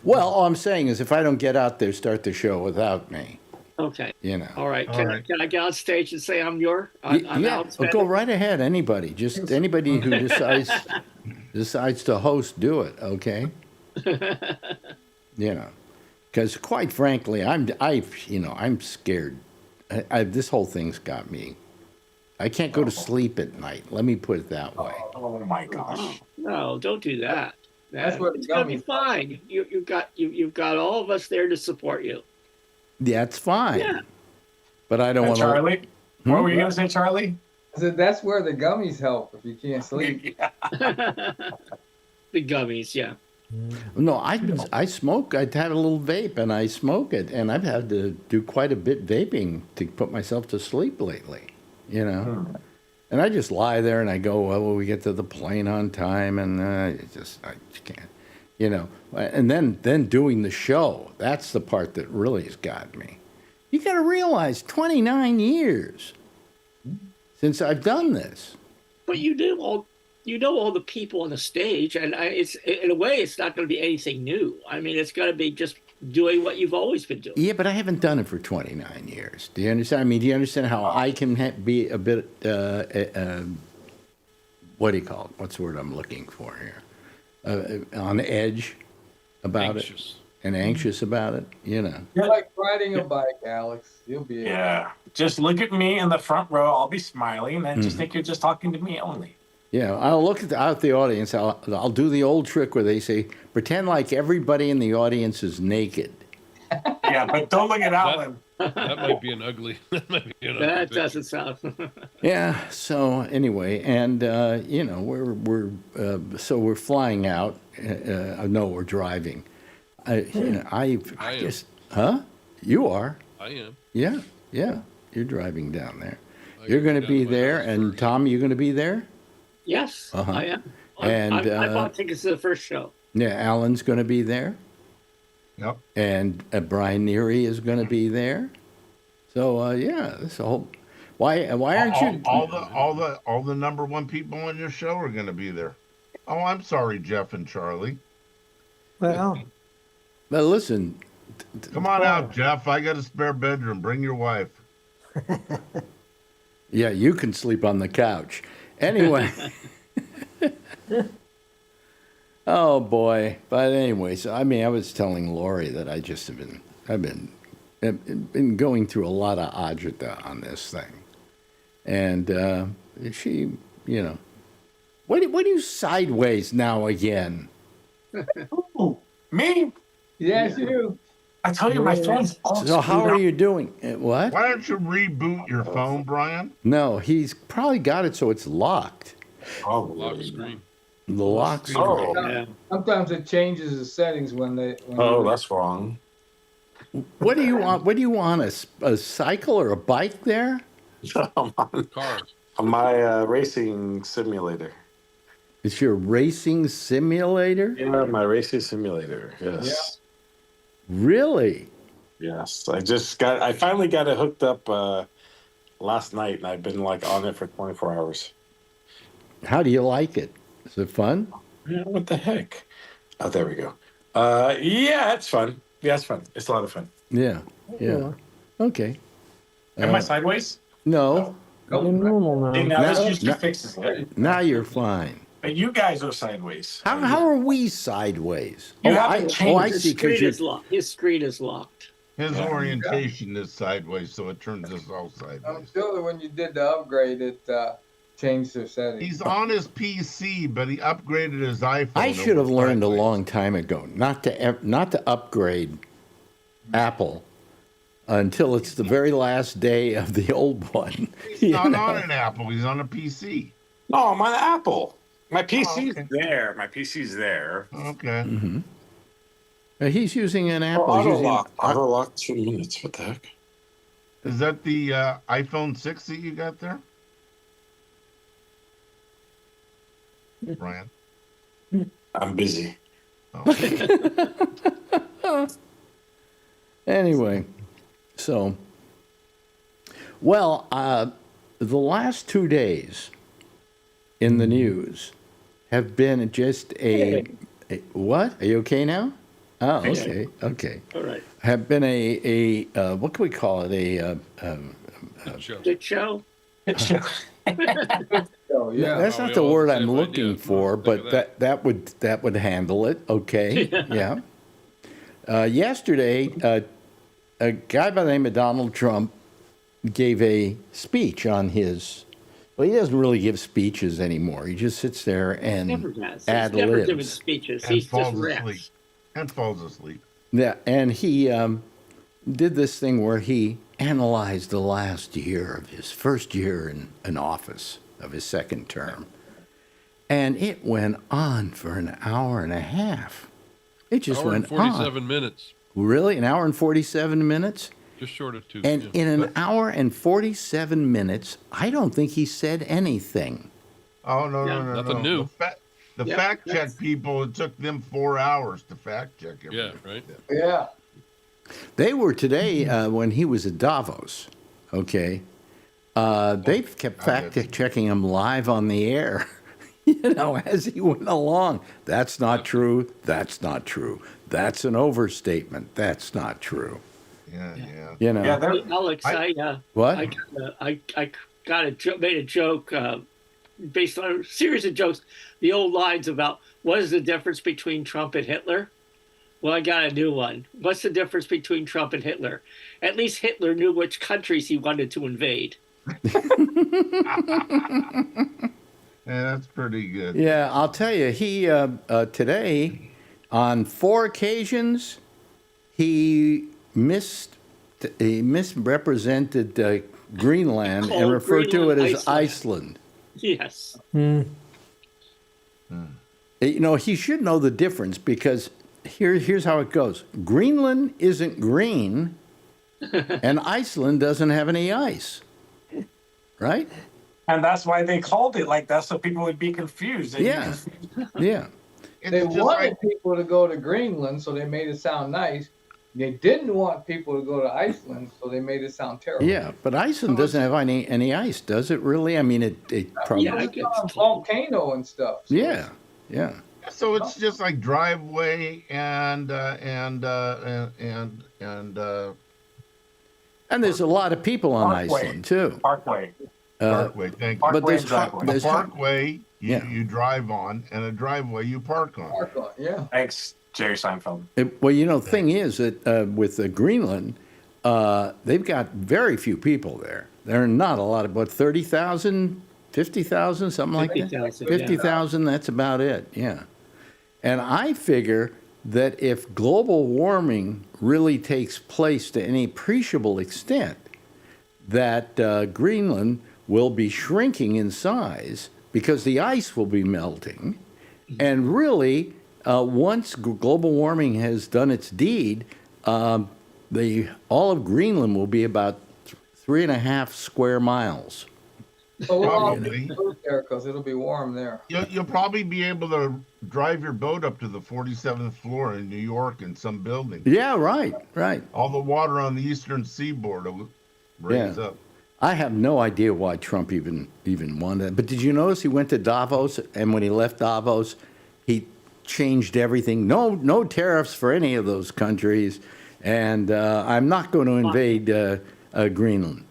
all I'm saying is if I don't get out there, start the show without me, Okay. you know. All right. All Can right. I get on stage and say I'm I'm Yeah, out? go right ahead. Anybody, just anybody who decides to host, do it. Okay. You know, because quite frankly, I'm scared. This whole thing's got me. I can't go to sleep at night. Let me put it that way. Oh my gosh. No, don't do that. That's what It's gonna be gummies- fine. You've got all of us there to support you. That's fine. Yeah. But I don't And want Charlie, what were you gonna say, Charlie? I said that's where the gummies help if you can't sleep. Yeah. The gummies, yeah. No, I smoke. I have a little vape, and I smoke it, and I've had to do quite a bit vaping to put myself to sleep lately. You know, and I just lie there and I go, well, will we get to the plane on time? And I just can't. You know, and then doing the show. That's the part that really has got me. You got to realize, 29 years since I've done this. But you know all the people on the stage, and it's in a way it's not going to be anything new. I mean, it's going to be just doing what you've always been doing. Yeah, but I haven't done it for 29 years. Do you understand? I mean, do you understand how I can be a bit, what do you call it? What's the word I'm looking for here? On edge about Anxious. it and anxious about it, you know. You're like riding a bike, Alex. You'll be able Yeah. Just look at me in the front row. I'll be smiling, and just think you're just talking to me only. Yeah, I'll look out the audience. I'll do the old trick where they say, pretend like everybody in the audience is naked. Yeah, but don't look at Alan. That might be an ugly. That might be an ugly That picture. doesn't sound. Yeah. So anyway, and you know, we're flying out. No, we're driving. I I am. just, huh? You are? I am. Yeah. You're driving down there. I You're gotta going to go be down to my there, house and first. Tom, you're going to be there. Yes, Uh-huh. I am. And, I bought tickets to the first show. Yeah, Alan's going to be there, Yep. and Brian Neary is going to be there. So yeah, this whole. Why aren't you? All the number one people on your show are going to be there. Oh, I'm sorry, Jeff and Charlie. Well, But listen, Come on out, Jeff. I got a spare bedroom. Bring your wife. yeah, you can sleep on the couch. Anyway. Oh boy. But anyway, so I mean, I was telling Lori that I've been going through a lot of agita on this thing. And she, you know, what are you sideways now again? Ooh, me? Yes, you. I tell you, my phone's all So how screwed are up. you doing? What? Why don't you reboot your phone, Brian? No, he's probably got it so it's locked. Oh, Lock screen. The lock screen. Oh, Yeah. Sometimes it changes the settings when oh, that's wrong. What do you want? What do you want? A cycle or a bike there? I'm on Car. my racing simulator. It's your racing simulator? Yeah, my racing simulator. Yes. Really? Yes. I finally got it hooked up last night, and I've been like on it for 24 hours. How do you like it? Is it fun? Yeah, what the heck? Oh, there we go. Yeah, it's fun. Yeah, it's fun. It's a lot of fun. Yeah. Yeah. Okay. Am I sideways? No. You're normal See, now. now this No, used to no. fix it. Now you're fine. But you guys are sideways. How are we sideways? You I haven't changed I His see. screen Because is locked. His screen is locked. His Yeah. orientation is sideways, so it turns us all I'm sideways. sure that when you did the upgrade, it changed their settings. He's on his PC, but he upgraded his iPhone. I should have over learned a sideways. long time ago not to upgrade Apple until it's the very last day of the old one. He's You not know? on an Apple. He's on a PC. No, I'm on Apple. My PC's okay. there. My PC's there. Okay. Mhm. He's using an Oh, Apple. He's auto using lock. Auto lock 2 minutes. What the heck? Is that the iPhone 6 that you got there? Brian? I'm busy. Oh. Anyway, so, well, the last 2 days in the news have been just what? Are you okay now? Oh, okay, okay. All right. Have been a what can we call it? Show. Good show. Oh, yeah. That's Oh, not we the all word the I'm same looking idea. for, Look but at that would handle it. Okay, yeah. Yesterday, a guy by the name of Donald Trump gave a speech on his. Well, he doesn't really give speeches anymore. He just sits there and Never has. He's ad never given libs. speeches. And He's just falls raps. asleep. And falls asleep. Yeah, and he did this thing where he analyzed the last year of his first year in office of his second term, and it went on for an hour and a half. It just Hour and went on. 47 minutes. Really, an hour and 47 minutes. Just short of 2. And yeah. in an hour and 47 minutes, I don't think he said anything. Oh, no, Yeah. no, no, Nothing no. new. The Yeah, fact check that's- people, it took them 4 hours to fact check Yeah, everything. right. Yeah. They were today when he was at Davos. Okay, they've kept fact checking him live on the air. You know, as he went along. That's not true. That's not true. That's an overstatement. That's not true. Yeah, yeah. You know. Yeah, there, Hey, Alex, What? I made a joke based on a series of jokes. The old lines about what is the difference between Trump and Hitler? Well, I got a new one. What's the difference between Trump and Hitler? At least Hitler knew which countries he wanted to invade. Yeah, that's pretty good. Yeah, I'll tell you. He today, on 4 occasions, he misrepresented Greenland and Called referred to it Greenland as Iceland. Yes. You know, he should know the difference because here's how it goes. Greenland isn't green, and Iceland doesn't have any ice. Right? and that's why they called it like that, so people would be confused. They'd be Yeah. confused. Yeah. It's They just wanted like, people to go to Greenland, so they made it sound nice. They didn't want people to go to Iceland, so they made it sound terrible. Yeah, but Iceland doesn't have any ice, does it really? I mean, it probably. Yeah, I It's guess. on a volcano and stuff. So Yeah, yeah. so it's just like driveway and And there's a lot of people on Parkway. Iceland too. Parkway. parkway. Thank you. But Parkway there's and driveway. A there's parkway Yeah. you drive on, and a driveway you park on. Park on, yeah. Thanks, Jerry Seinfeld. well, you know, the thing is that with Greenland, they've got very few people there. There are not a lot of 30,000, 50,000, something like that. 50,000, yeah. 50,000. That's about it. Yeah. And I figure that if global warming really takes place to any appreciable extent, that Greenland will be shrinking in size because the ice will be melting. And really, once global warming has done its deed, all of Greenland will be about 3.5 square miles. So we'll all Probably. be there because it'll be warm there. You'll probably be able to drive your boat up to the 47th floor in New York in some building. Yeah, right. All the water on the eastern seaboard will raise up. I have no idea why Trump even wanted it. But did you notice he went to Davos, and when he left Davos, he changed everything. No tariffs for any of those countries, and I'm not going to invade Greenland.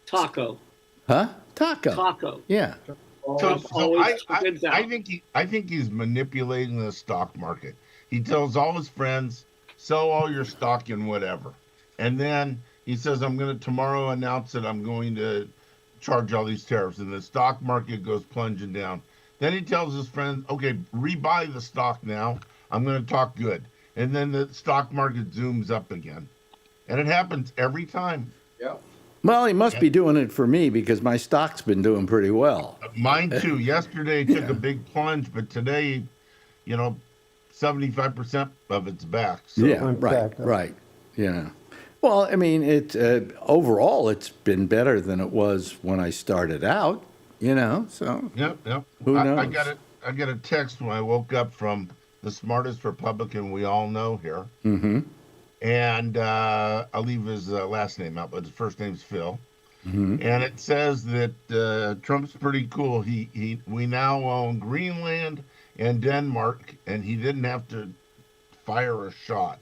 Taco. Huh? Taco. Taco. Yeah. So Trump I, always I, wins out. I think he's manipulating the stock market. He tells all his friends, sell all your stock in whatever. And then he says, I'm going to tomorrow announce that I'm going to charge all these tariffs. And the stock market goes plunging down. Then he tells his friends, okay, rebuy the stock now. I'm going to talk good. And then the stock market zooms up again. And it happens every time. Yeah. Well, he must be doing it for me because my stock's been doing pretty well. Mine too. Yesterday took a big plunge, but today, 75% of it's back. So. Yeah, Went right, back up. right. Yeah. Well, I mean, overall, it's been better than it was when I started out, so. Yep. Who I knows? got a text when I woke up from the smartest Republican we all know here. Mm-hmm. And I'll leave his last name out, but his first name's Phil. Mm-hmm. And it says that Trump's pretty cool. We now own Greenland and Denmark, and he didn't have to fire a shot.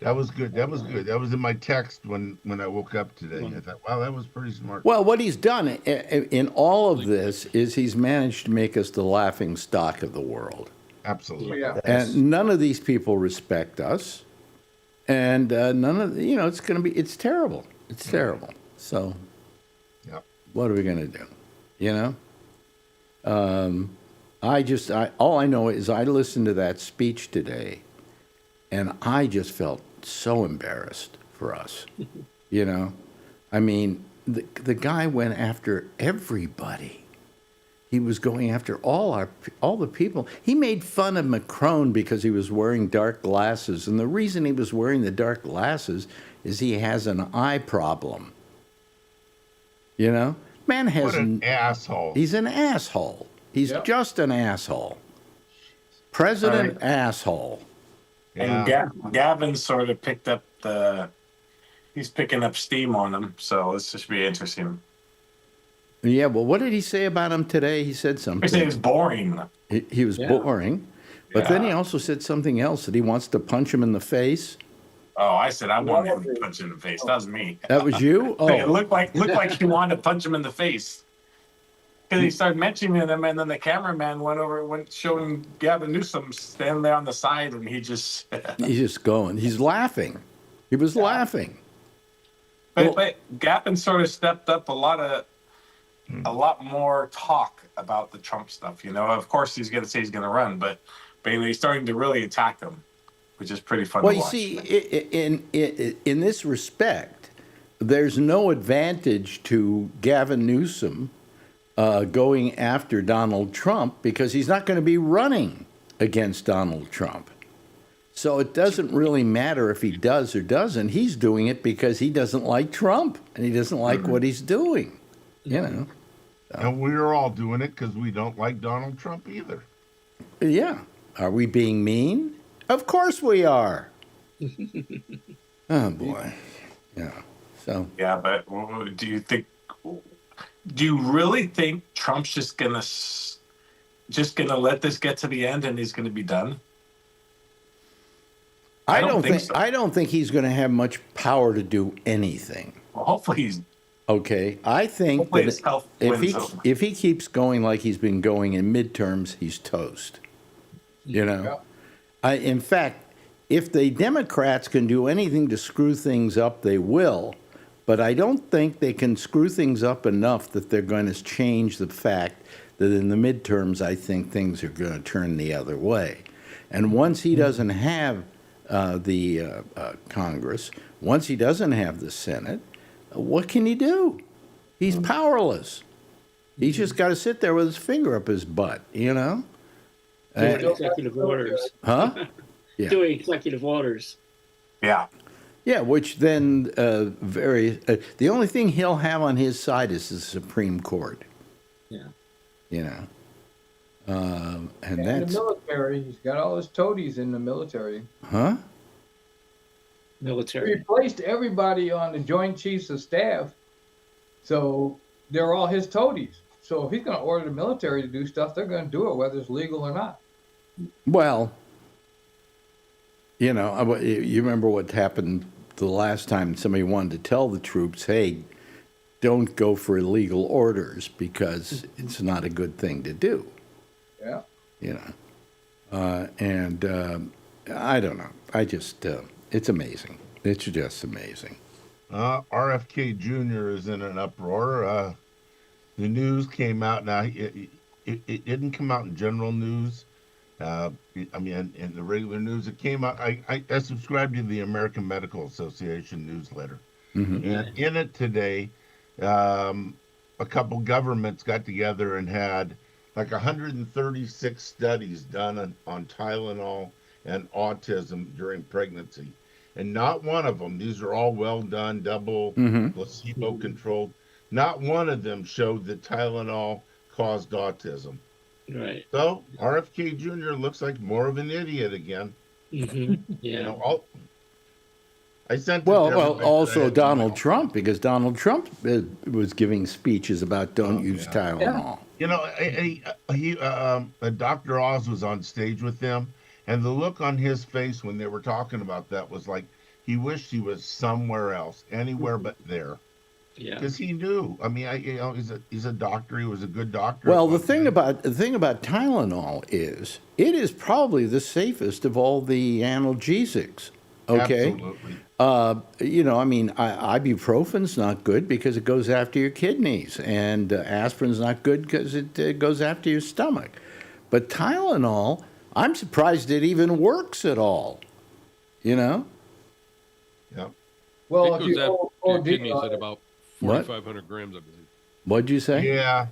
That was good. That was in my text when I woke up today. I thought, wow, that was pretty smart. Well, what he's done in all of this is he's managed to make us the laughing stock of the world. Absolutely. Yeah. And none of these people respect us. And none of, it's terrible. It's terrible. So Yep. what are we going to do? All I know is I listened to that speech today, and I just felt so embarrassed for us. I mean, the guy went after everybody. He was going after all the people. He made fun of Macron because he was wearing dark glasses, and the reason he was wearing the dark glasses is he has an eye problem. Man has What an asshole. He's an asshole. He's Yep. just an asshole. President asshole. And Gavin sort of picked up he's picking up steam on him. So this should be interesting. Yeah, well, what did he say about him today? He said something. I say it's boring. He was boring. But then he also said something else, that he wants to punch him in the face. Oh, I said I wanted him to punch him in the face. That was me. That was you? It Oh, looked like he wanted to punch him in the face. Because he started mentioning him, and then the cameraman went showing Gavin Newsom standing there on the side, and he just. he's just going. He's laughing. He was laughing. But Gavin sort of stepped up a lot more talk about the Trump stuff. Of course he's going to say he's going to run, but he's starting to really attack him, which is pretty fun Well, to you watch. see, in this respect, there's no advantage to Gavin Newsom going after Donald Trump because he's not going to be running against Donald Trump. So it doesn't really matter if he does or doesn't. He's doing it because he doesn't like Trump and he doesn't like what he's doing. And we're all doing it because we don't like Donald Trump either. Yeah. Are we being mean? Of course we are. Oh, boy. Yeah. So. Yeah, but do you really think Trump's just gonna let this get to the end and he's gonna be done? I don't think so. I don't think he's going to have much power to do anything. Well, hopefully he's. Okay, I think Hopefully that his health if wins over. he keeps going like he's been going in midterms, he's toast. In fact, if the Democrats can do anything to screw things up, they will. But I don't think they can screw things up enough that they're going to change the fact that in the midterms, I think things are going to turn the other way. And once he doesn't have the Congress, once he doesn't have the Senate, what can he do? He's powerless. He's just got to sit there with his finger up his butt, Doing executive orders. Huh? Yeah. Doing executive orders. Yeah. Yeah, which then the only thing he'll have on his side is the Supreme Court. Yeah. You know, and And the that's military, he's got all his toadies in the military. huh? He Military. replaced everybody on the Joint Chiefs of Staff, so they're all his toadies. So if he's going to order the military to do stuff, they're going to do it whether it's legal or not. Well, you know, you remember what happened the last time somebody wanted to tell the troops, "Hey, don't go for illegal orders because it's not a good thing to do." Yeah. You know, and I don't know. I just it's amazing. It's just amazing. RFK Jr. is in an uproar. The news came out now. It didn't come out in general news. I mean, in the regular news, it came out. I subscribed to the American Medical Association newsletter, and in it today, a couple governments got together and had like 136 studies done on Tylenol and autism during pregnancy, and not one of them. These are all well done, double placebo controlled. Not one of them showed that Tylenol caused autism. Right. So RFK Jr. looks like more of an idiot again. Yeah. You know, I sent. Well, also Donald Trump, because Donald Trump was giving speeches about don't use Tylenol. You know, Dr. Oz was on stage with them, and the look on his face when they were talking about that was like he wished he was somewhere else, anywhere but there. Yeah. Because he knew. I mean, he's a doctor. He was a good doctor. Well, the thing about Tylenol is it is probably the safest of all the analgesics. Okay. Absolutely. You know, I mean, ibuprofen's not good because it goes after your kidneys, and aspirin's not good because it goes after your stomach. But Tylenol, I'm surprised it even works at all. You know? Yep. Well, It if goes you after your OD kidneys on at it, about What? 4,500 grams, I believe. What'd you say? Yeah.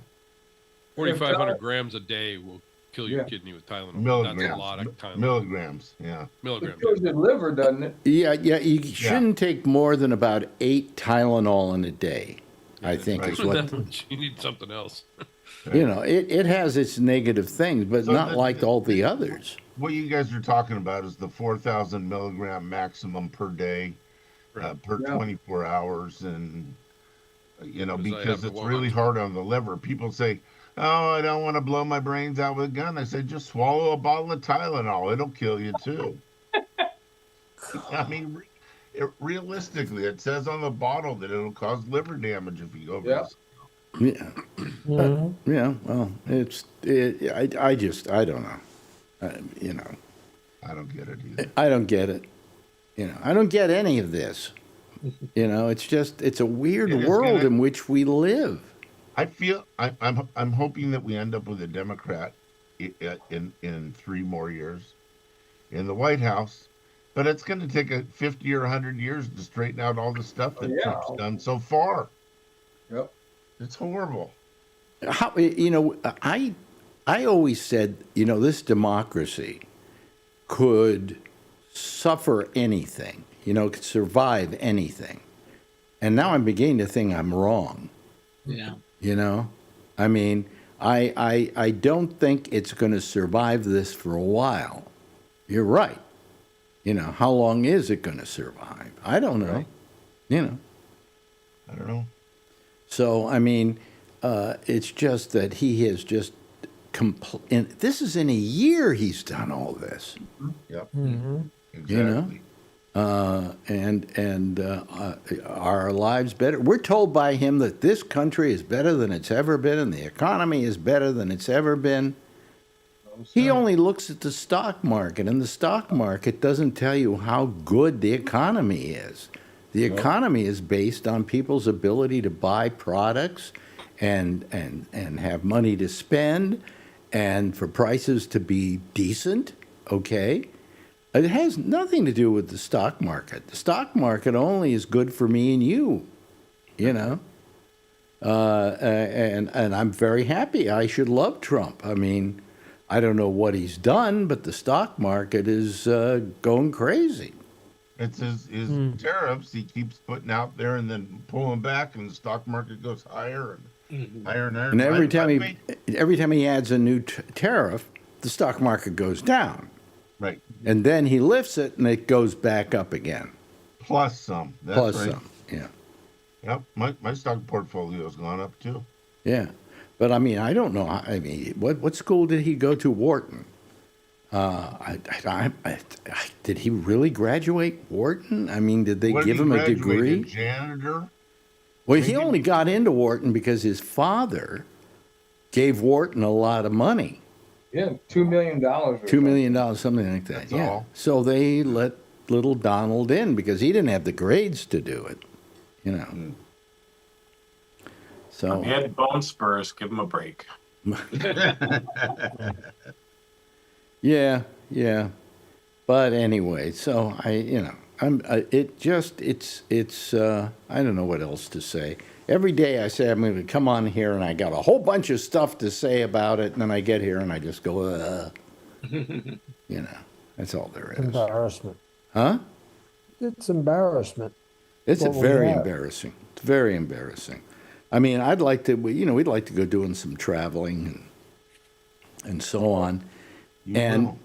4,500 grams a day will kill your Yeah. kidney with Tylenol. Milligrams. That's a lot of Tylenol. Milligrams. Yeah. it Milligrams. kills your liver, doesn't it? Yeah, you shouldn't take more than about 8 Tylenol in a day, I think right. is what, You need something else. you know, it has its negative things, but So not like all the others. What you guys are talking about is the 4,000 milligram maximum per day, per Yeah. 24 hours, and you know, Because I because have to it's walk really on- hard on the liver. People say, "Oh, I don't want to blow my brains out with a gun." I say, just swallow a bottle of Tylenol; it'll kill you too. I mean, realistically, it says on the bottle that it'll cause liver damage if you go. Yeah. Yeah. Yeah, well, I don't know. You know, I don't get it either. I don't get it. You know, I don't get any of this. You know, it's a weird It is world gonna- in which we live. I feel I'm hoping that we end up with a Democrat in 3 more years in the White House, but it's going to take 50 or 100 years to straighten out all the stuff that Yeah. Trump's done so far. Yep. It's horrible. How, you know, I always said, you know, this democracy could suffer anything, you know, could survive anything. And now I'm beginning to think I'm wrong, Yeah. you know? I mean, I don't think it's going to survive this for a while. You're right. You know, how long is it going to survive? I don't know. Right. You know. I don't know. So, I mean, it's just that he has just and this is in a year he's done all this, Yep. Exactly. you know, and our lives better. We're told by him that this country is better than it's ever been, and the economy is better than it's ever been. He only looks at the stock market, and the stock market doesn't tell you how good the economy is. The economy is based on people's ability to buy products and have money to spend and for prices to be decent, okay? It has nothing to do with the stock market. The stock market only is good for me and you, you know? And I'm very happy. I should love Trump. I mean, I don't know what he's done, but the stock market is going crazy. It's his tariffs he keeps putting out there and then pulling back, and the stock market goes higher and higher and higher. And every time he adds a new tariff, the stock market goes down. Right. And then he lifts it and it goes back up again. Plus some. That's Plus right. some. Yeah. Yep. My stock portfolio has gone up too. Yeah. But I mean, I don't know. I mean, what school did he go to? Wharton. Did he really graduate Wharton? I mean, did they What give did him he a graduate, degree? a janitor? Well, he only got into Wharton because his father gave Wharton a lot of money. Yeah, $2 million. $2 million, something like that. That's yeah. all. So they let little Donald in because he didn't have the grades to do it. You know. So He had bone spurs. Give him a break. yeah. But anyway, so I don't know what else to say. Every day I say I'm going to come on here and I got a whole bunch of stuff to say about it, and then I get here and I just go, that's all there is. Embarrassment. Huh? It's embarrassment. It's What will very we have? embarrassing. It's very embarrassing. I mean, I'd like to, we'd like to go doing some traveling and so on. And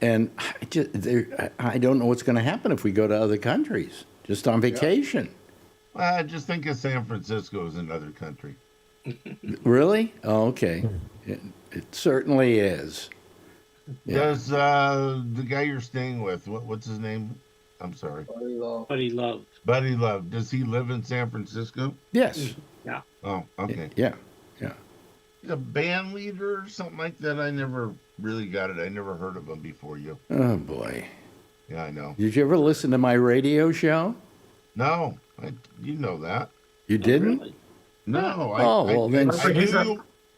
I don't know what's going to happen if we go to other countries, just on vacation. I just think of San Francisco as another country. Really? Oh, okay. It certainly is. Yeah. Does the guy you're staying with, what's his name? I'm sorry. But he loved. Buddy Love. Does he live in San Francisco? Yes. Yeah. Oh, okay. Yeah. He's a band leader or something like that. I never really got it. I never heard of him before you. Oh, boy. Yeah, I know. Did you ever listen to my radio show? No, you know that. You didn't? Really? No. Then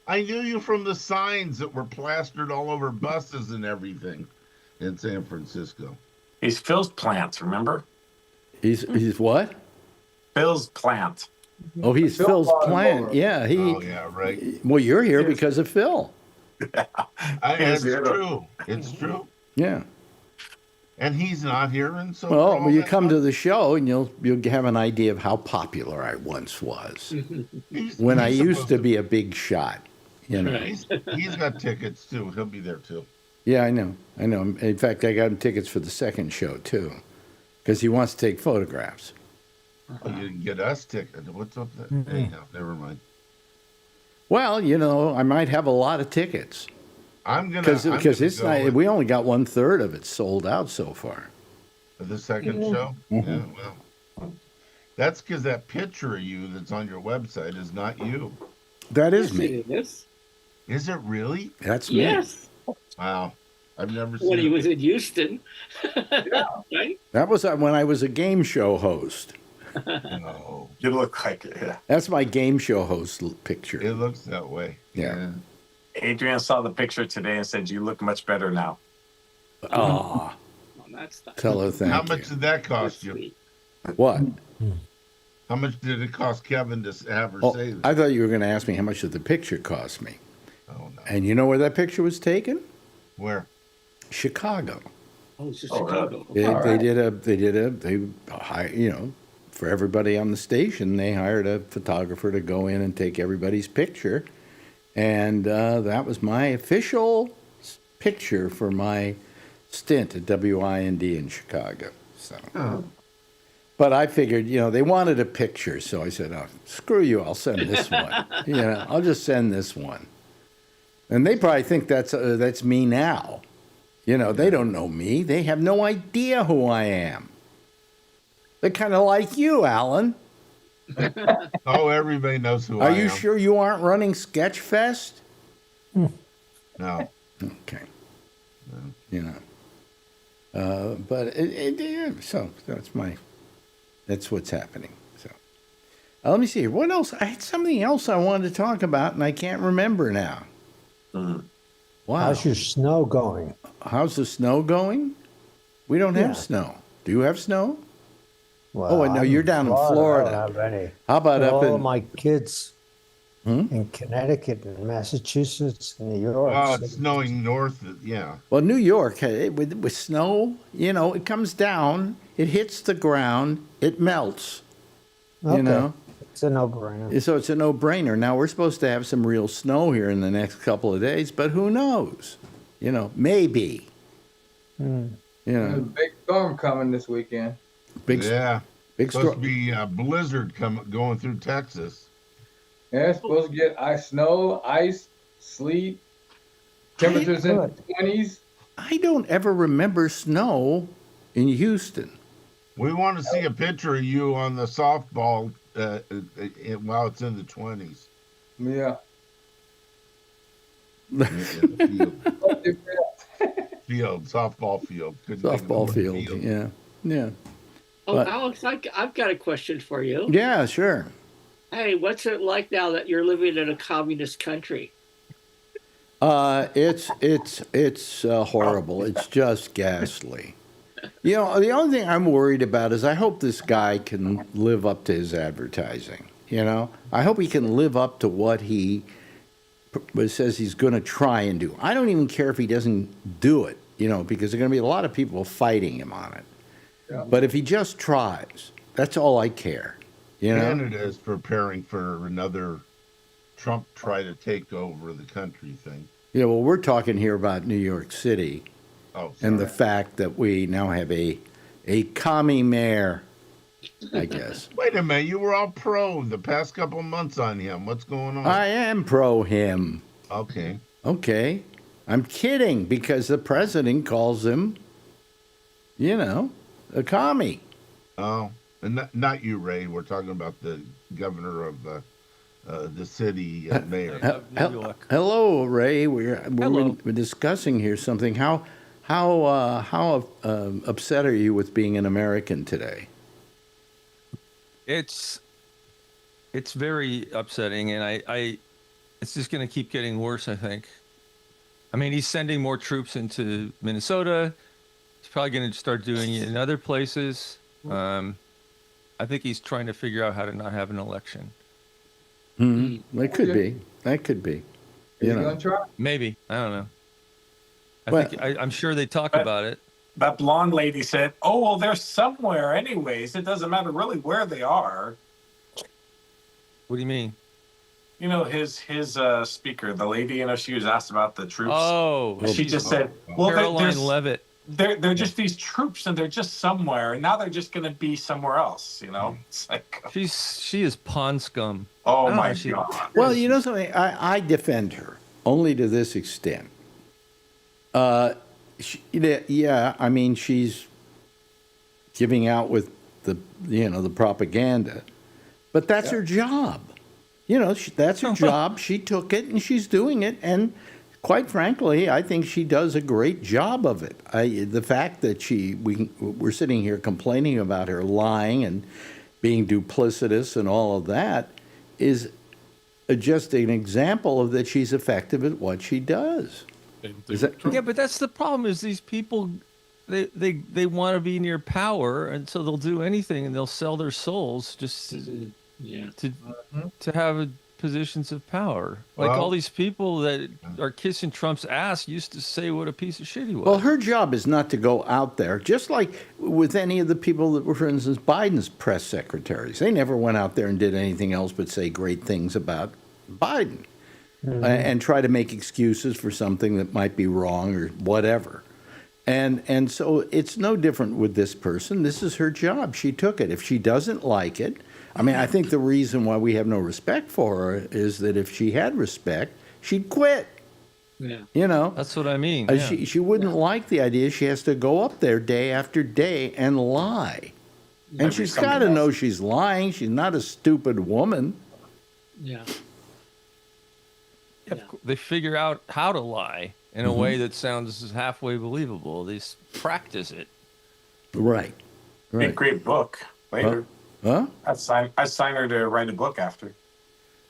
I knew you from the signs that were plastered all over buses and everything in San Francisco. He's Phil's plant, remember? he's what? Phil's plant. Oh, he's Phil Phil's brought him plant. over. Yeah, Oh, yeah, right. Well, you're here because of Phil. It's true. It's true. Yeah. And he's not here, and so. Well, you come to the show and you'll have an idea of how popular I once was when I used to be a big shot. You know. Right. He's got tickets too. He'll be there too. Yeah, I know. In fact, I got him tickets for the second show too, because he wants to take photographs. Oh, you can get us tickets. What's up there? Anyhow, never mind. Well, I might have a lot of tickets I'm gonna because it's go not. with We only got 1/3 of it sold out so far. the second show. Yeah, well, that's because that picture of you that's on your website is not you. That is Yes, me. it is. Is it really? That's me. Yes. Wow, I've never seen When he it. was in Houston. Right? That was when I was a game show host. No, You look like it. Yeah. That's my game show host picture. it looks that way. Yeah. Adrian saw the picture today and said, "You look much better now." Ah, Well, that's not tell her thank How you. much did that cost you? sweet. What? How much did it cost Kevin to have her Oh, say that? I thought you were going to ask me how much did the picture cost me. Oh no, And you know where that picture was taken? where? Chicago. Oh, it's just Oh, Chicago. They hired, for everybody on the station, they hired a photographer to go in and take everybody's picture. And that was my official picture for my stint at WIND in Chicago. So, But I figured, they wanted a picture. So I said, oh, screw you, I'll send this one. I'll just send this one. And they probably think that's me now. They don't know me. They have no idea who I am. They're kind of like you, Alan. Oh, everybody knows who Are I you am. sure you aren't running Sketchfest? No. Okay. But so that's what's happening. So let me see here. What else? I had something else I wanted to talk about, and I can't remember now. Wow. How's your snow going? How's the snow going? We don't have Yeah. snow. Do you have snow? Well, no, I'm you're down in Florida. I don't have any. How about But up all in? of my kids in Connecticut and Massachusetts and New York. Oh, it's snowing north. Yeah. Well, New York, with snow, it comes down it hits the ground, it melts. Okay. You know? It's a no-brainer. So it's a no-brainer. Now, we're supposed to have some real snow here in the next couple of days, but who knows? You know, maybe. You There's a know, big storm coming this weekend. big, Yeah. big Supposed to storm. be a blizzard going through Texas. Yeah, it's supposed to get snow, ice, sleet, temperatures in the 20s. I don't ever remember snow in Houston. We want to see a picture of you on the softball while it's in the 20s Yeah. in the field, softball field. Couldn't think of the Softball word field. Yeah. Yeah. Oh, But- Alex, I've got a question for you. Yeah, sure. Hey, what's it like now that you're living in a communist country? It's horrible. It's just ghastly. You know, the only thing I'm worried about is I hope this guy can live up to his advertising. You know, I hope he can live up to what he says he's going to try and do. I don't even care if he doesn't do it, you know, because there are going to be a lot of people fighting him on it. Yeah. But if he just tries, that's all I care. You know? Canada is preparing for another Trump try to take over the country thing. Yeah, well, we're talking here about New York City. Oh, And the sorry. fact that we now have a commie mayor, I guess. Wait a minute, you were all pro the past couple months on him. What's going on? I am pro him. Okay. Okay. I'm kidding because the president calls him, you know, a commie. Oh, and not you, Ray. We're talking about the governor of the city mayor. New York. Hello, Ray. We're Hello. discussing here something. How upset are you with being an American today? It's very upsetting, and I it's just going to keep getting worse, I think. I mean, he's sending more troops into Minnesota. He's probably going to start doing it in other places. I think he's trying to figure out how to not have an election. That could be. That could be. Are you know. going to try? Maybe. I don't know. Well- I'm sure they talk about it. That blonde lady said, "Oh well, they're somewhere anyways. It doesn't matter really where they are." What do you mean? You know, his speaker, the lady. You know, she was asked about the troops. Oh, And she just said, "Well, Caroline Levitt. they're just these troops, and they're just somewhere, and now they're just going to be somewhere else." You know, it's like, She is pond scum. oh Oh, my she- god. Well, you know something? I defend her only to this extent. Yeah, I mean, she's giving out with the propaganda, but that's her job. You know, that's her job. She took it and she's doing it, and quite frankly, I think she does a great job of it. The fact that we're sitting here complaining about her lying and being duplicitous and all of that is just an example of that she's effective at what she does. Is that- Yeah, but that's the problem. Is these people, they want to be near power, and so they'll do anything, and they'll sell their souls just Yeah. to have positions of power. Like Well- all these people that are kissing Trump's ass used to say what a piece of shit he was. Well, her job is not to go out there, just like with any of the people that were, for instance, Biden's press secretaries. They never went out there and did anything else but say great things about Biden and try to make excuses for something that might be wrong or whatever. And so it's no different with this person. This is her job. She took it. If she doesn't like it, I mean, I think the reason why we have no respect for her is that if she had respect, she'd quit. Yeah. You know, That's what I mean. Uh, yeah. she wouldn't like the idea she has to go up there day after day and lie. And Maybe she's something got to else. know she's lying. She's not a stupid woman. Yeah. Yeah, they figure out how to lie in a way that sounds halfway believable. They practice it. Right. Be a Right. great book later. Huh? I'd sign her to write a book after.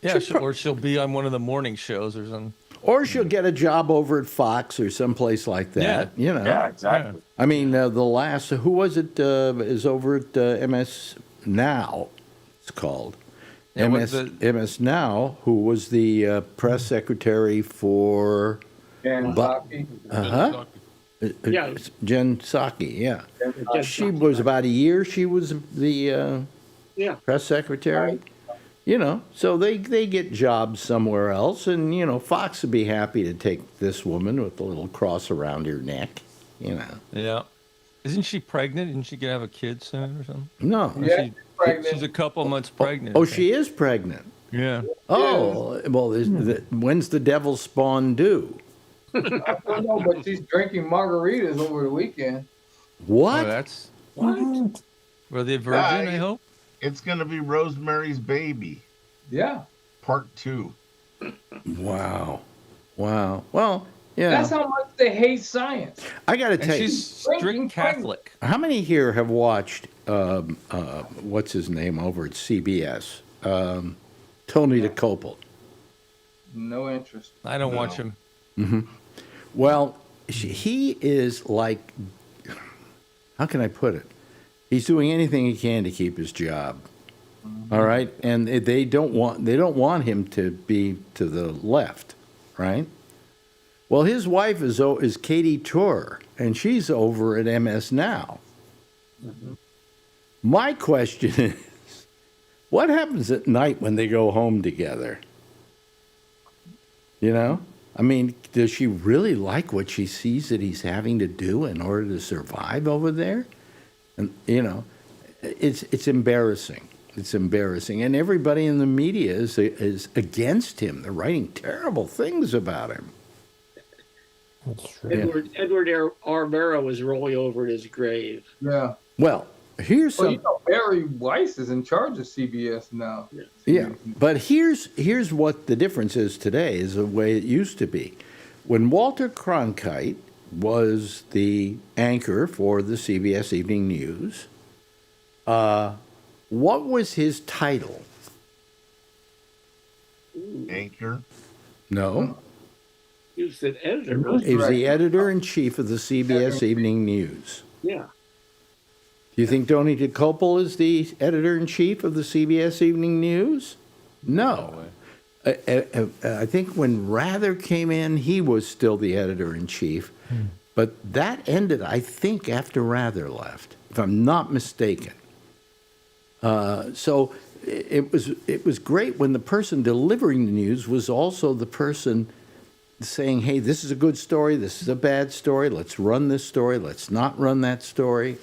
Yeah, or she'll be on one of the morning shows or something. Or she'll get a job over at Fox or someplace like that. You know. Yeah, exactly. I mean, the last, who was it, is over at MS Now, it's called. Yeah, what MS Now, who was the press secretary for, And But- Psaki. uh-huh, Yeah. Jen Psaki, yeah. Jen She Psaki. was about a year. She was the Yeah. press secretary. So they get jobs somewhere else, and Fox would be happy to take this woman with the little cross around her neck. Yeah. Isn't she pregnant? Isn't she gonna have a kid soon or something? No. Or Yeah, she's pregnant. she's a couple months pregnant. Oh, I think. she is pregnant. Yeah. Oh, well, when's the devil's spawn due? I don't know, but she's drinking margaritas over the weekend. What? Oh, that's What? were they virgin? I Uh, hope. It's going to be Rosemary's Baby, Yeah. Part 2. Wow. Well, That's how much they hate science. I got to And tell you, she's strict Catholic. how many here have watched, what's his name over at CBS? Tony DeCopel. No interest. I don't watch him. Well, he is like, how can I put it? He's doing anything he can to keep his job. All right, and they don't want him to be to the left, right? Well, his wife is Katie Tur, and she's over at MS Now. My question is, what happens at night when they go home together? I mean, does she really like what she sees that he's having to do in order to survive over there? And it's embarrassing. It's embarrassing, and everybody in the media is against him. They're writing terrible things about him. That's true. Edward R. Murrow was rolling over in his grave. Yeah. Well, here's Well, some. Barry Weiss is in charge of CBS now. Yeah, but here's what the difference is today is the way it used to be. When Walter Cronkite was the anchor for the CBS Evening News, what was his title? Anchor. No, He was an editor. Wasn't he was the editor-in-chief of the CBS Evening News. he? Yeah. Do you think Tony DeCopel is the editor-in-chief of the CBS Evening News? No. I think when Rather came in, he was still the editor-in-chief. But that ended, I think, after Rather left, if I'm not mistaken. So it was great when the person delivering the news was also the person saying, hey, this is a good story, this is a bad story, let's run this story, let's not run that story.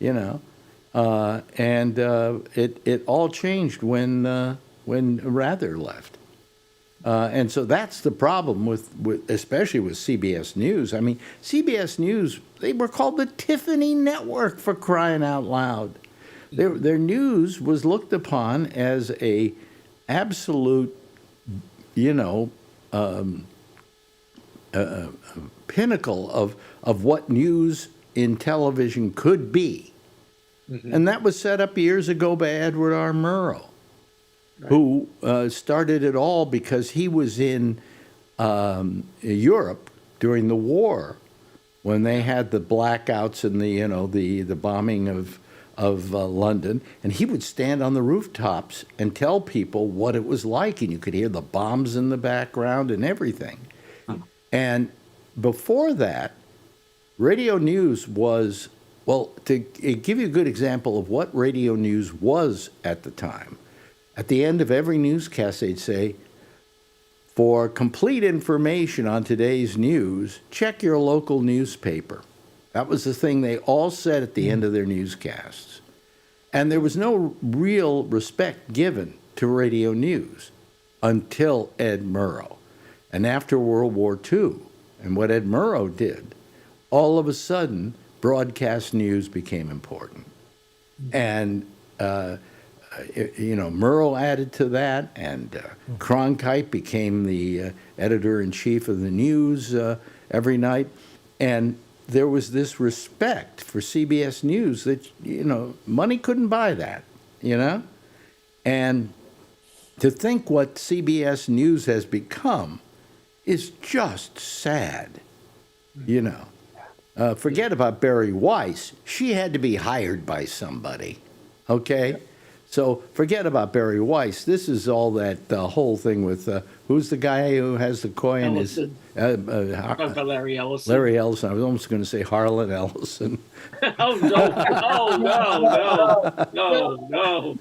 And it all changed when Rather left. And so that's the problem with especially with CBS News. I mean, CBS News, they were called the Tiffany Network, for crying out loud. Their news was looked upon as a absolute, pinnacle of what news in television could be. And that was set up years ago by Edward R. Murrow, who started it all because he was in Europe during the war when they had the blackouts and the bombing of London, and he would stand on the rooftops and tell people what it was like, and you could hear the bombs in the background and everything. And before that, radio news was, well, to give you a good example of what radio news was at the time, at the end of every newscast, they'd say, for complete information on today's news, check your local newspaper. That was the thing they all said at the end of their newscasts. And there was no real respect given to radio news until Ed Murrow. And after World War II, and what Ed Murrow did, all of a sudden, broadcast news became important. And, Murrow added to that, and Cronkite became the editor-in-chief of the news every night. And there was this respect for CBS News that, money couldn't buy that, And to think what CBS News has become is just sad, Forget about Barry Weiss. She had to be hired by somebody, okay? So forget about Barry Weiss. This is all that whole thing with who's the guy who has the coin? Ellison. About Larry Ellison. Larry Ellison. I was almost going to say Harlan Ellison. Oh no.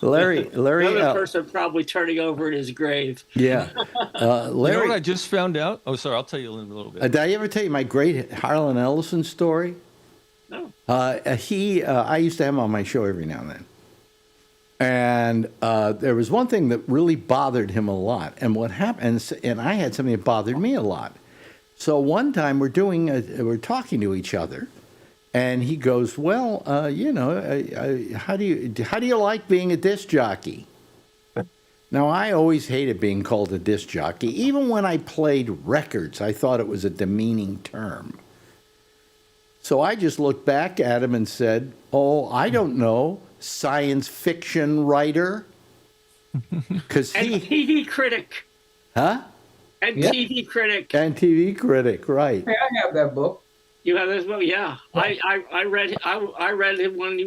Larry. Another person probably turning over in his grave. Yeah. You know Larry. what I just found out? Oh, sorry. I'll tell you in a little bit. Did I ever tell you my great Harlan Ellison story? No. I used to have him on my show every now and then. And there was one thing that really bothered him a lot. And what happened, and I had something that bothered me a lot. So one time we're talking to each other, and he goes, "Well, how do you like being a disc jockey?" Now, I always hated being called a disc jockey. Even when I played records, I thought it was a demeaning term. So I just looked back at him and said, "Oh, I don't know, science fiction writer." Because And TV critic. Huh? And Yeah. TV critic. And TV critic, right? Hey, I have that book. You have this book? Yeah. I read him when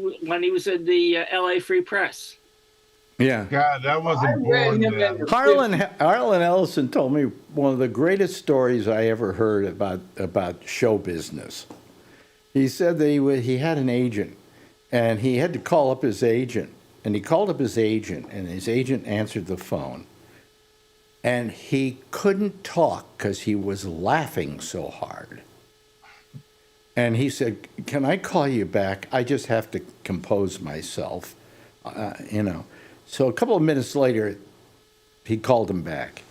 he was in the LA Free Press. Yeah. God, that I wasn't read born him then. in the Harlan Ellison told me one of the greatest stories I ever heard about show business. He said that he had an agent, and he had to call up his agent. And he called up his agent, and his agent answered the phone. And he couldn't talk because he was laughing so hard. And he said, "Can I call you back? I just have to compose myself." So a couple of minutes later, he called him back.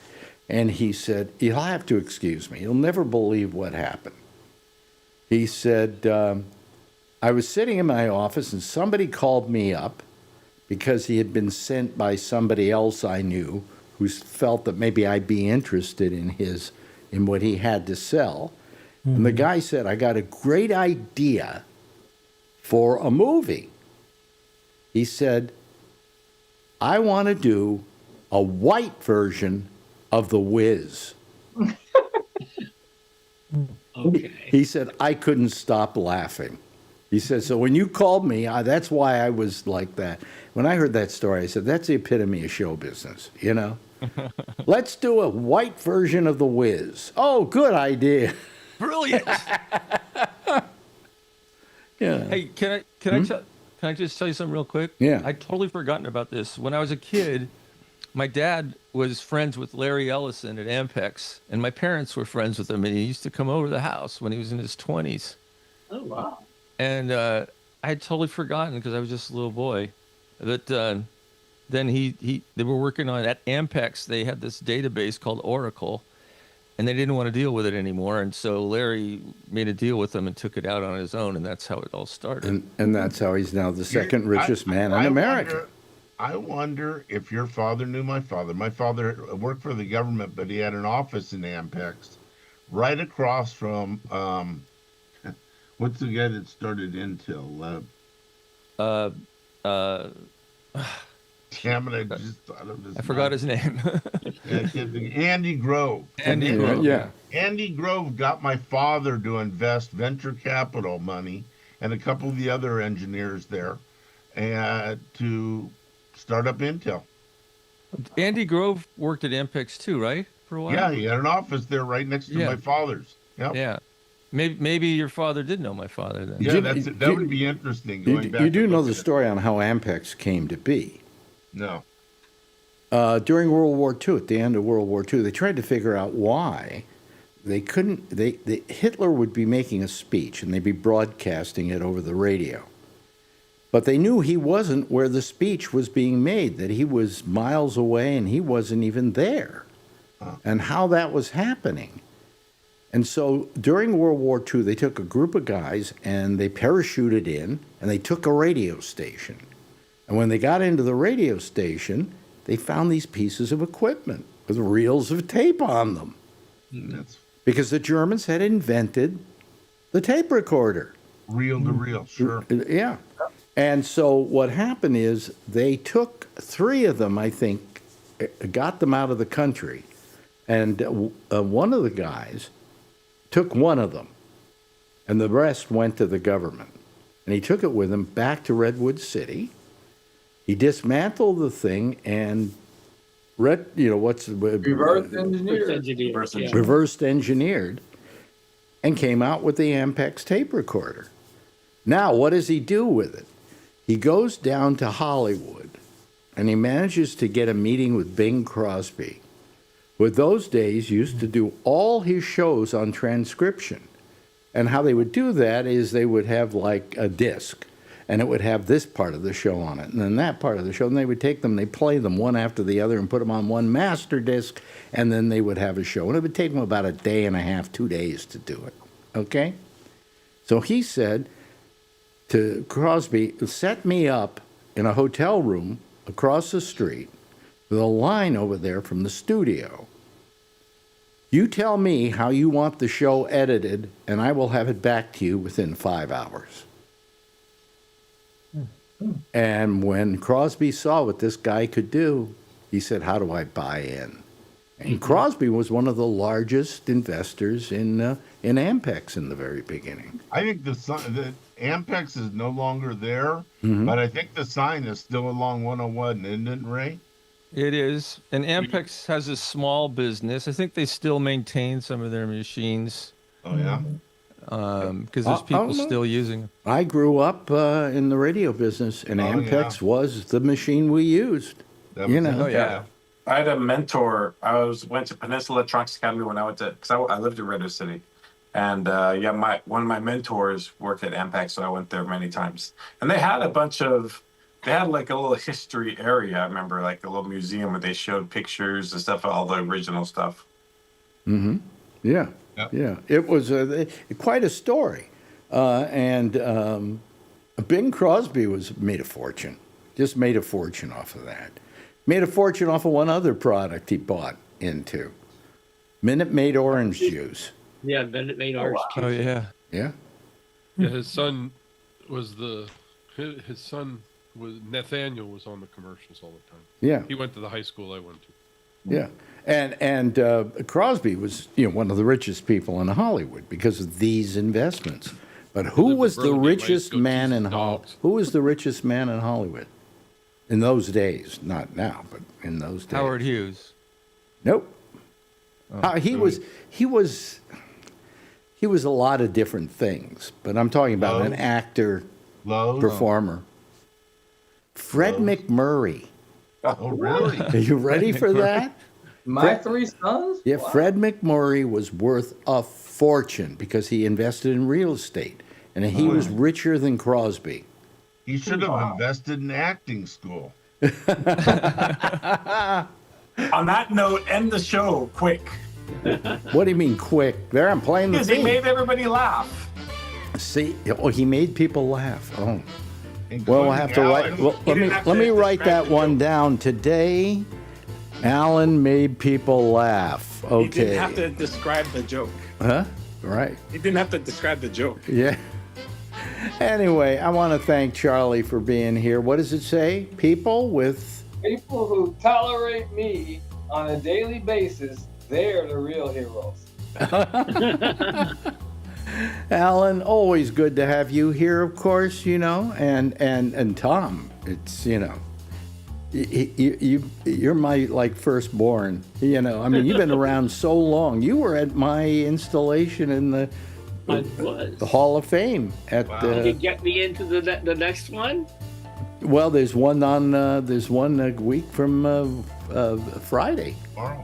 And he said, "You'll have to excuse me. You'll never believe what happened." He said, "I was sitting in my office and somebody called me up because he had been sent by somebody else I knew who felt that maybe I'd be interested in what he had to sell." Mm-hmm. And the guy said, "I got a great idea for a movie." He said, "I want to do a white version of The Wiz." Okay. He said, "I couldn't stop laughing." He said, "So when you called me, that's why I was like that." When I heard that story, I said, "That's the epitome of show business, you know? Let's do a white version of The Wiz." "Oh, good idea." Brilliant. Yeah. Hey, can I just tell you something real quick? Yeah. I'd totally forgotten about this. When I was a kid, my dad was friends with Larry Ellison at Ampex, and my parents were friends with him, and he used to come over to the house when he was in his 20s. Oh, wow. And I had totally forgotten because I was just a little boy. That then they were working on at Ampex. They had this database called Oracle, and they didn't want to deal with it anymore. And so Larry made a deal with them and took it out on his own, and that's how it all started. And that's how he's now the second richest man in America. I wonder if your father knew my father. My father worked for the government, but he had an office in Ampex right across from, what's the guy that started Intel? Damn it, I just thought of his I forgot his name. Andy Grove. Andy Grove. Yeah. Andy Grove got my father to invest venture capital money and a couple of the other engineers there to start up Intel. Andy Grove worked at Ampex too, right? For a while? Yeah, he had an office there right next to my father's. Yep. Yeah. Maybe your father did know my father then. Yeah, that would be interesting. You do know the story on how Ampex came to be. No. During World War II, at the end of World War II, they tried to figure out why they couldn't. Hitler would be making a speech and they'd be broadcasting it over the radio. But they knew he wasn't where the speech was being made, that he was miles away and he wasn't even there, and how that was happening. And so during World War II, they took a group of guys and they parachuted in and they took a radio station. And when they got into the radio station, they found these pieces of equipment with reels of tape on them. Because the Germans had invented the tape recorder. Reel to reel, sure. Yeah. And so what happened is they took 3 of them, I think, got them out of the country. And one of the guys took one of them, and the rest went to the government. And he took it with him back to Redwood City. He dismantled the thing and Reverse engineer. reversed engineered and came out with the Ampex tape recorder. Now, what does he do with it? He goes down to Hollywood and he manages to get a meeting with Bing Crosby, who at those days used to do all his shows on transcription. And how they would do that is they would have like a disc, and it would have this part of the show on it, and then that part of the show, and they would take them, they play them one after the other and put them on one master disc, and then they would have a show. And it would take them about a day and a half, 2 days to do it, okay? So he said to Crosby, set me up in a hotel room across the street with a line over there from the studio. You tell me how you want the show edited, and I will have it back to you within 5 hours. And when Crosby saw what this guy could do, he said, how do I buy in? And Crosby was one of the largest investors in Ampex in the very beginning. I think the Ampex is no longer there, but I think the sign is still along 101, isn't it, Ray? It is. And Ampex has a small business. I think they still maintain some of their machines. Oh, yeah? Because there's people still using them. I grew up in the radio business, and Ampex was the machine we used. You know. Oh, yeah. I had a mentor. Went to Peninsula Electronics Academy when I went to, because I lived in Radio City. And one of my mentors worked at Ampex, so I went there many times. And they had they had like a little history area. I remember like a little museum where they showed pictures and stuff, all the original stuff. Mm-hmm. Yeah. Yep. Yeah. It was quite a story. And Bing Crosby made a fortune. Just made a fortune off of that. Made a fortune off of one other product he bought into. Minute Maid orange juice. Yeah, Bennett made orange juice. Oh, yeah. Yeah. Yeah, his son was Nathaniel was on the commercials all the time. Yeah. He went to the high school I went to. Yeah. And Crosby was, one of the richest people in Hollywood because of these investments. But who was the richest man in Hollywood? Who was the richest man in Hollywood in those days? Not now, but in those days. Howard Hughes. Nope. He was a lot of different things, but I'm talking about an actor, performer. Fred McMurray. Oh, really? Are you ready for that? My Three Sons? Yeah, Wow. Fred McMurray was worth a fortune because he invested in real estate, and he was richer than Crosby. He should have invested in acting school. On that note, end the show quick. What do you mean quick? There, I'm playing the Because he theme. made everybody laugh. See, he made people laugh. Oh. Including Well, we'll have to write. Alex. Well, let me write that one down. Today, Alan made people laugh. Okay. He didn't have to describe the joke. Huh? Right. He didn't have to describe the joke. Yeah. Anyway, I want to thank Charlie for being here. What does it say? People who tolerate me on a daily basis, they're the real heroes. Alan, always good to have you here, of course, and Tom, it's, you're my firstborn, I mean, you've been around so long. You were at my installation in the Hall of Fame at Did you get me into the next one? Well, there's one a week from Friday.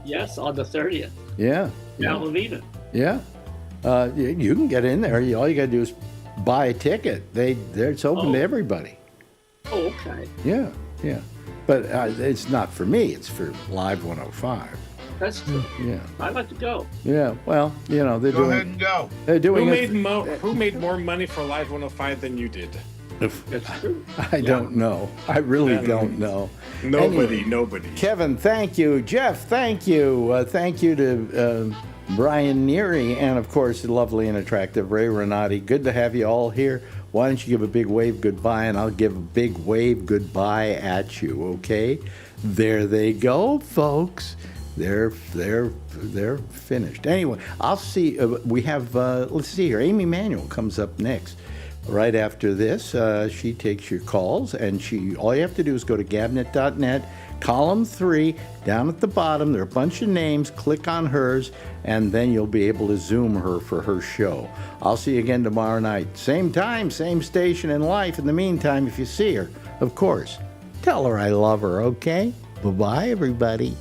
Yes, on the 30th. Yeah. Alameda. Yeah. You can get in there. All you got to do is buy a ticket. It's open to everybody. Oh, okay. Yeah, yeah. But it's not for me. It's for Live 105. That's true. Yeah. I'd like to go. Yeah. Well, they're Go doing. ahead and go. They're doing. Who made more money for Live 105 than you did? That's true. I don't know. I really don't know. Nobody. Kevin, thank you. Jeff, thank you. Thank you to Brian Neary, and of course, the lovely and attractive Ray Renati. Good to have you all here. Why don't you give a big wave goodbye, and I'll give a big wave goodbye at you, okay? There they go, folks. They're finished. Anyway, I'll see. We have, let's see here. Amy Manuel comes up next. right after this. She takes your calls, and all you have to do is go to gabnet.net, column 3, down at the bottom. There are a bunch of names. Click on hers, and then you'll be able to Zoom her for her show. I'll see you again tomorrow night. Same time, same station in life. In the meantime, if you see her, of course, tell her I love her, okay? Bye-bye, everybody.